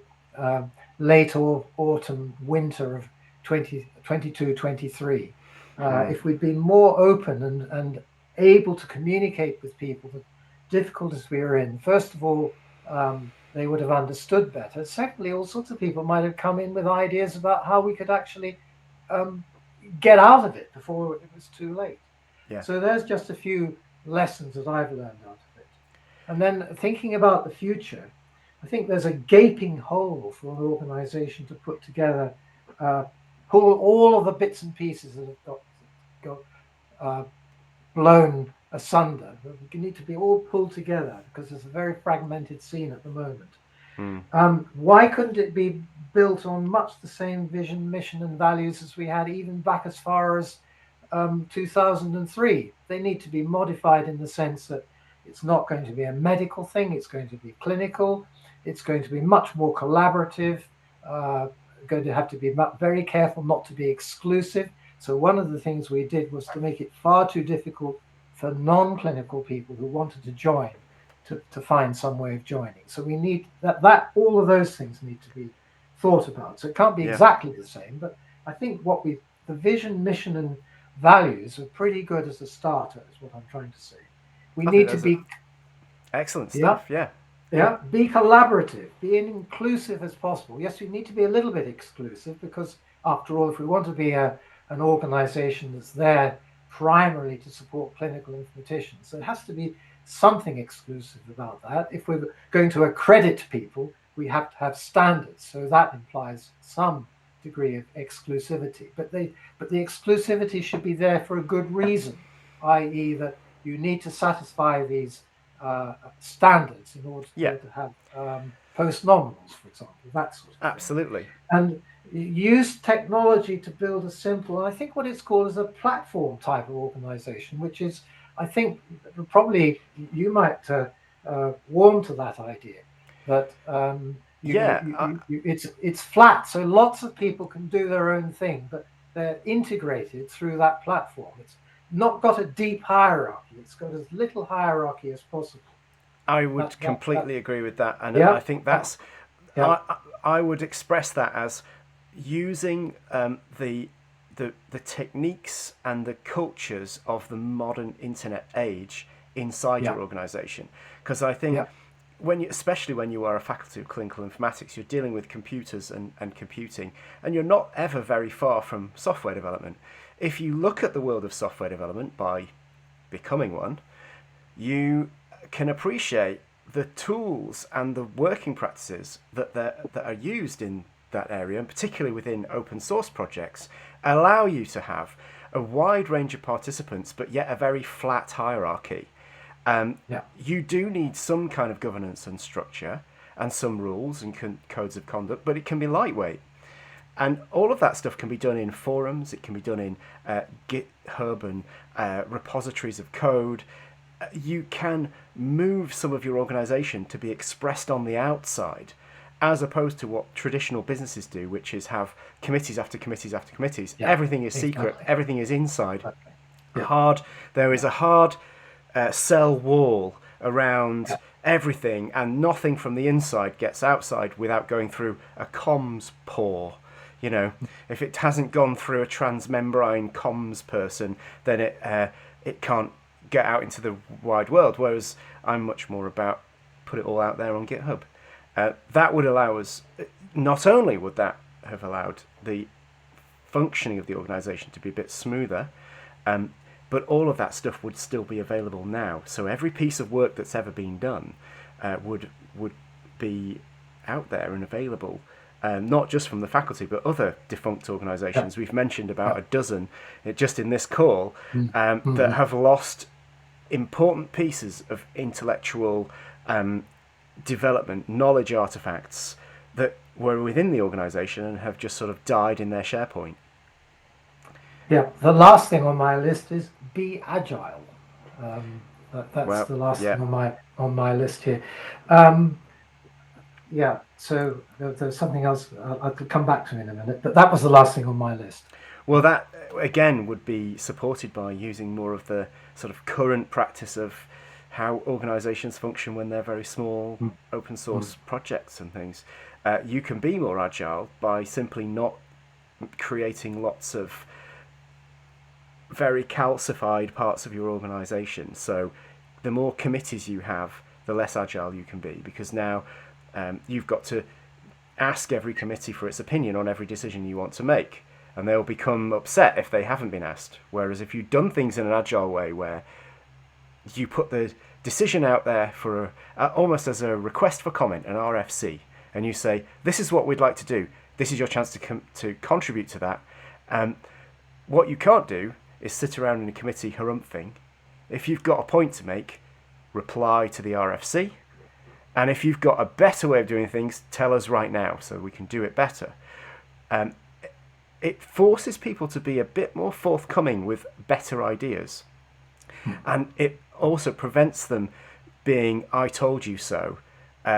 S2: late autumn, winter of 22-23. If we'd been more open and able to communicate with people the difficulties we were in, first of all, they would have understood better. Secondly, all sorts of people might have come in with ideas about how we could actually get out of it before it was too late. Yeah. So there's just a few lessons that I've learned out of it. And then thinking about the future, I think there's a gaping hole for an organization to put together, pull all of the bits and pieces that have got blown asunder. They need to be all pulled together because there's a very fragmented scene at the moment. Why couldn't it be built on much the same vision, mission, and values as we had even back as far as 2003? They need to be modified in the sense that it's not going to be a medical thing, it's going to be clinical, it's going to be much more collaborative, going to have to be very careful not to be exclusive. So one of the things we did was to make it far too difficult for non-clinical people who wanted to join to find some way of joining. So we need that all of those things need to be thought about. So it can't be exactly the same, but I think the vision, mission, and values are pretty good as a starter, is what I'm trying to say. We need to be
S1: excellent stuff. Yeah.
S2: Be collaborative, be inclusive as possible. Yes, we need to be a little bit exclusive because, after all, if we want to be an organization that's there primarily to support clinical informaticians, there has to be something exclusive about that. If we're going to accredit people, we have to have standards. So that implies some degree of exclusivity. But the exclusivity should be there for a good reason, i.e. that you need to satisfy these standards in order to have post-nominals, for example, that sort of thing.
S1: Absolutely.
S2: And use technology to build a simple, and I think what it's called is a platform type of organization, which is, I think, probably you might warm to that idea, that it's flat, so lots of people can do their own thing, but they're integrated through that platform. It's not got a deep hierarchy. It's got as little hierarchy as possible.
S1: I would completely agree with that, and I think that's. I would express that as using the techniques and the cultures of the modern internet age inside your organisation, because I think especially when you are a Faculty of Clinical Informatics, you're dealing with computers and computing, and you're not ever very far from software development. If you look at the world of software development by becoming one, you can appreciate the tools and the working practices that are used in that area, and particularly within open source projects, allow you to have a wide range of participants, but yet a very flat hierarchy. You do need some kind of governance and structure and some rules and codes of conduct, but it can be lightweight. And all of that stuff can be done in forums, it can be done in GitHub and repositories of code. You can move some of your organisation to be expressed on the outside, as opposed to what traditional businesses do, which is have committees after committees after committees. Everything is secret, everything is inside. There is a hard cell wall around everything, and nothing from the inside gets outside without going through a comms pore. You know, if it hasn't gone through a transmembrane comms person, then it can't get out into the wide world. Whereas I'm much more about put it all out there on GitHub. That would allow us. Not only would that have allowed the functioning of the organisation to be a bit smoother, but all of that stuff would still be available now. So every piece of work that's ever been done would be out there and available. Not just from the faculty, but other defunct organisations. We've mentioned about a dozen just in this call that have lost important pieces of intellectual development, knowledge artifacts that were within the organisation and have just sort of died in their SharePoint.
S2: Yeah, the last thing on my list is be agile. That's the last thing on my list here. So there's something else I could come back to in a minute, but that was the last thing on my list.
S1: Well, that, again, would be supported by using more of the sort of current practice of how organisations function when they're very small open source projects and things. You can be more agile by simply not creating lots of very calcified parts of your organisation. So the more committees you have, the less agile you can be, because now you've got to ask every committee for its opinion on every decision you want to make, and they'll become upset if they haven't been asked. Whereas if you've done things in an agile way where you put the decision out there for almost as a request for comment, an RFC, and you say, this is what we'd like to do, this is your chance to contribute to that. What you can't do is sit around in a committee harumphing. If you've got a point to make, reply to the RFC. And if you've got a better way of doing things, tell us right now so we can do it better. It forces people to be a bit more forthcoming with better ideas. And it also prevents them being I told you so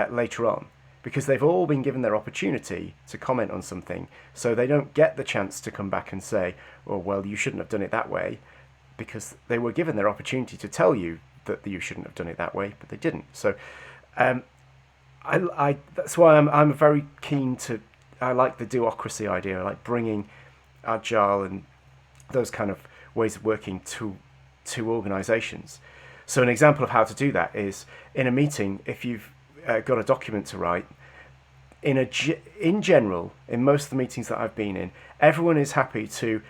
S1: later on, because they've all been given their opportunity to comment on something, so they don't get the chance to come back and say, oh, well, you shouldn't have done it that way. because they were given their opportunity to tell you that you shouldn't have done it that way, but they didn't. So that's why I'm very keen to. I like the do-ocracy idea. I like bringing agile and those kind of ways of working to organisations. So an example of how to do that is in a meeting. If you've got a document to write, in general, in most of the meetings that I've been in, everyone is happy to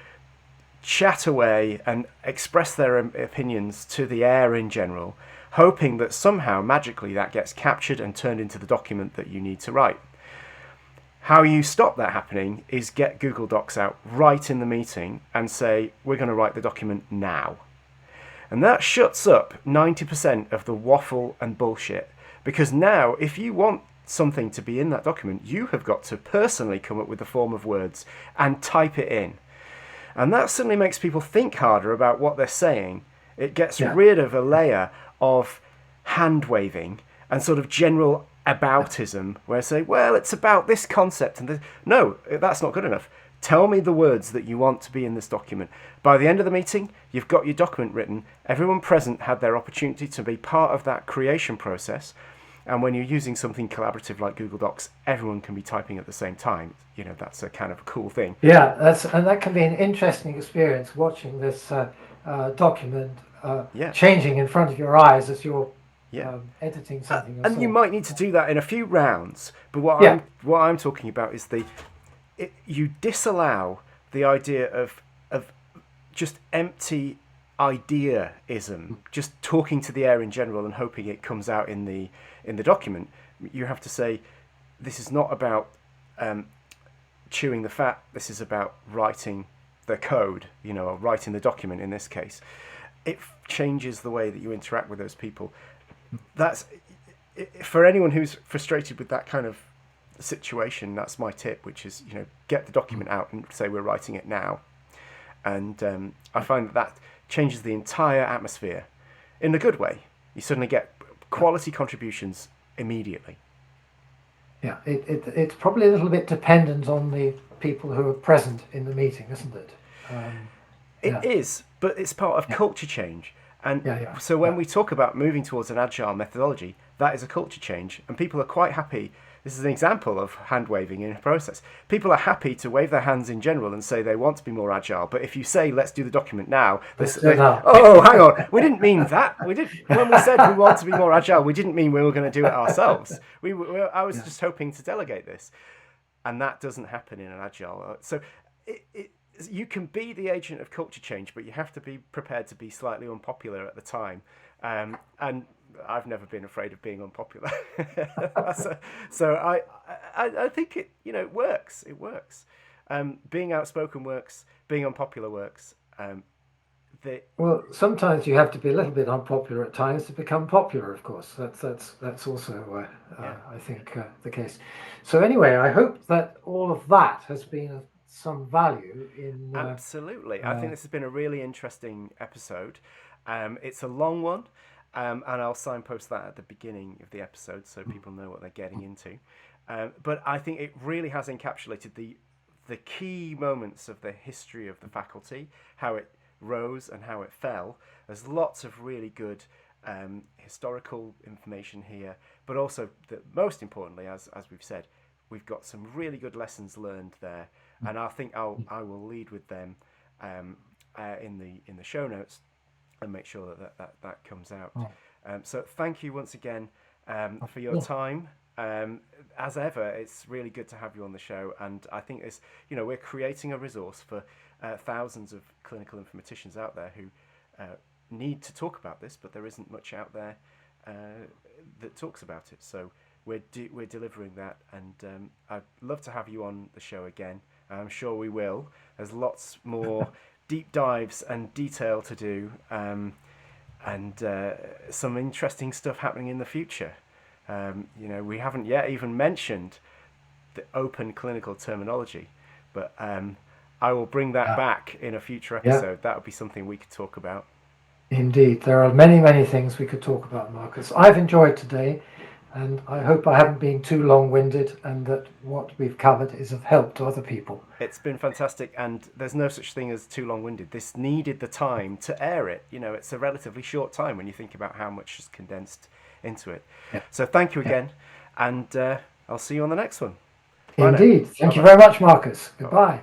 S1: chat away and express their opinions to the air in general, hoping that somehow magically that gets captured and turned into the document that you need to write. How you stop that happening is get Google Docs out right in the meeting and say, we're going to write the document now. And that shuts up 90% of the waffle and bullshit, because now if you want something to be in that document, you have got to personally come up with the form of words and type it in. And that suddenly makes people think harder about what they're saying. It gets rid of a layer of hand waving and sort of general aboutism, where I say, well, it's about this concept and this. No, that's not good enough. Tell me the words that you want to be in this document. By the end of the meeting, you've got your document written. Everyone present had their opportunity to be part of that creation process. And when you're using something collaborative like Google Docs, everyone can be typing at the same time. You know, that's a kind of a cool thing.
S2: Yeah, that can be an interesting experience, watching this document changing in front of your eyes as you're editing something.
S1: And you might need to do that in a few rounds. But what I'm talking about is you disallow the idea of just empty ideaism, just talking to the air in general and hoping it comes out in the document. You have to say, this is not about chewing the fat. This is about writing the code, or writing the document in this case. It changes the way that you interact with those people. That's for anyone who's frustrated with that kind of situation. That's my tip, which is get the document out and say we're writing it now. And I find that changes the entire atmosphere in a good way. You suddenly get quality contributions immediately.
S2: Yeah, it's probably a little bit dependent on the people who are present in the meeting, isn't it?
S1: It is, but it's part of culture change. And so when we talk about moving towards an agile methodology, that is a culture change, and people are quite happy. This is an example of hand waving in a process. People are happy to wave their hands in general and say they want to be more agile. But if you say, let's do the document now, oh, hang on, we didn't mean that. When we said we want to be more agile, we didn't mean we were going to do it ourselves. I was just hoping to delegate this. And that doesn't happen in an agile. So you can be the agent of culture change, but you have to be prepared to be slightly unpopular at the time. And I've never been afraid of being unpopular. So I think it works. It works. Being outspoken works. Being unpopular works.
S2: Well, sometimes you have to be a little bit unpopular at times to become popular. Of course, that's also I think the case. So anyway, I hope that all of that has been of some value in.
S1: Absolutely, I think this has been a really interesting episode. It's a long one. And I'll signpost that at the beginning of the episode so people know what they're getting into. But I think it really has encapsulated the key moments of the history of the faculty, how it rose and how it fell. There's lots of really good historical information here, but also, most importantly, as we've said, we've got some really good lessons learned there, and I think I will lead with them in the show notes and make sure that comes out. So thank you once again for your time. As ever, it's really good to have you on the show, and I think it's we're creating a resource for thousands of clinical informaticians out there who need to talk about this, but there isn't much out there that talks about it. So we're delivering that, and I'd love to have you on the show again. I'm sure we will. There's lots more deep dives and detail to do, and some interesting stuff happening in the future. We haven't yet even mentioned the open clinical terminology, but I will bring that back in a future episode. That would be something we could talk about.
S2: Indeed, there are many things we could talk about, Marcus. I've enjoyed today, And I hope I haven't been too long-winded and that what we've covered is of help to other people.
S1: It's been fantastic, and there's no such thing as too long-winded. This needed the time to air it. You know, it's a relatively short time when you think about how much is condensed into it.
S2: Yeah.
S1: So thank you again, and I'll see you on the next one.
S2: Indeed. Thank you very much, Marcus. Goodbye.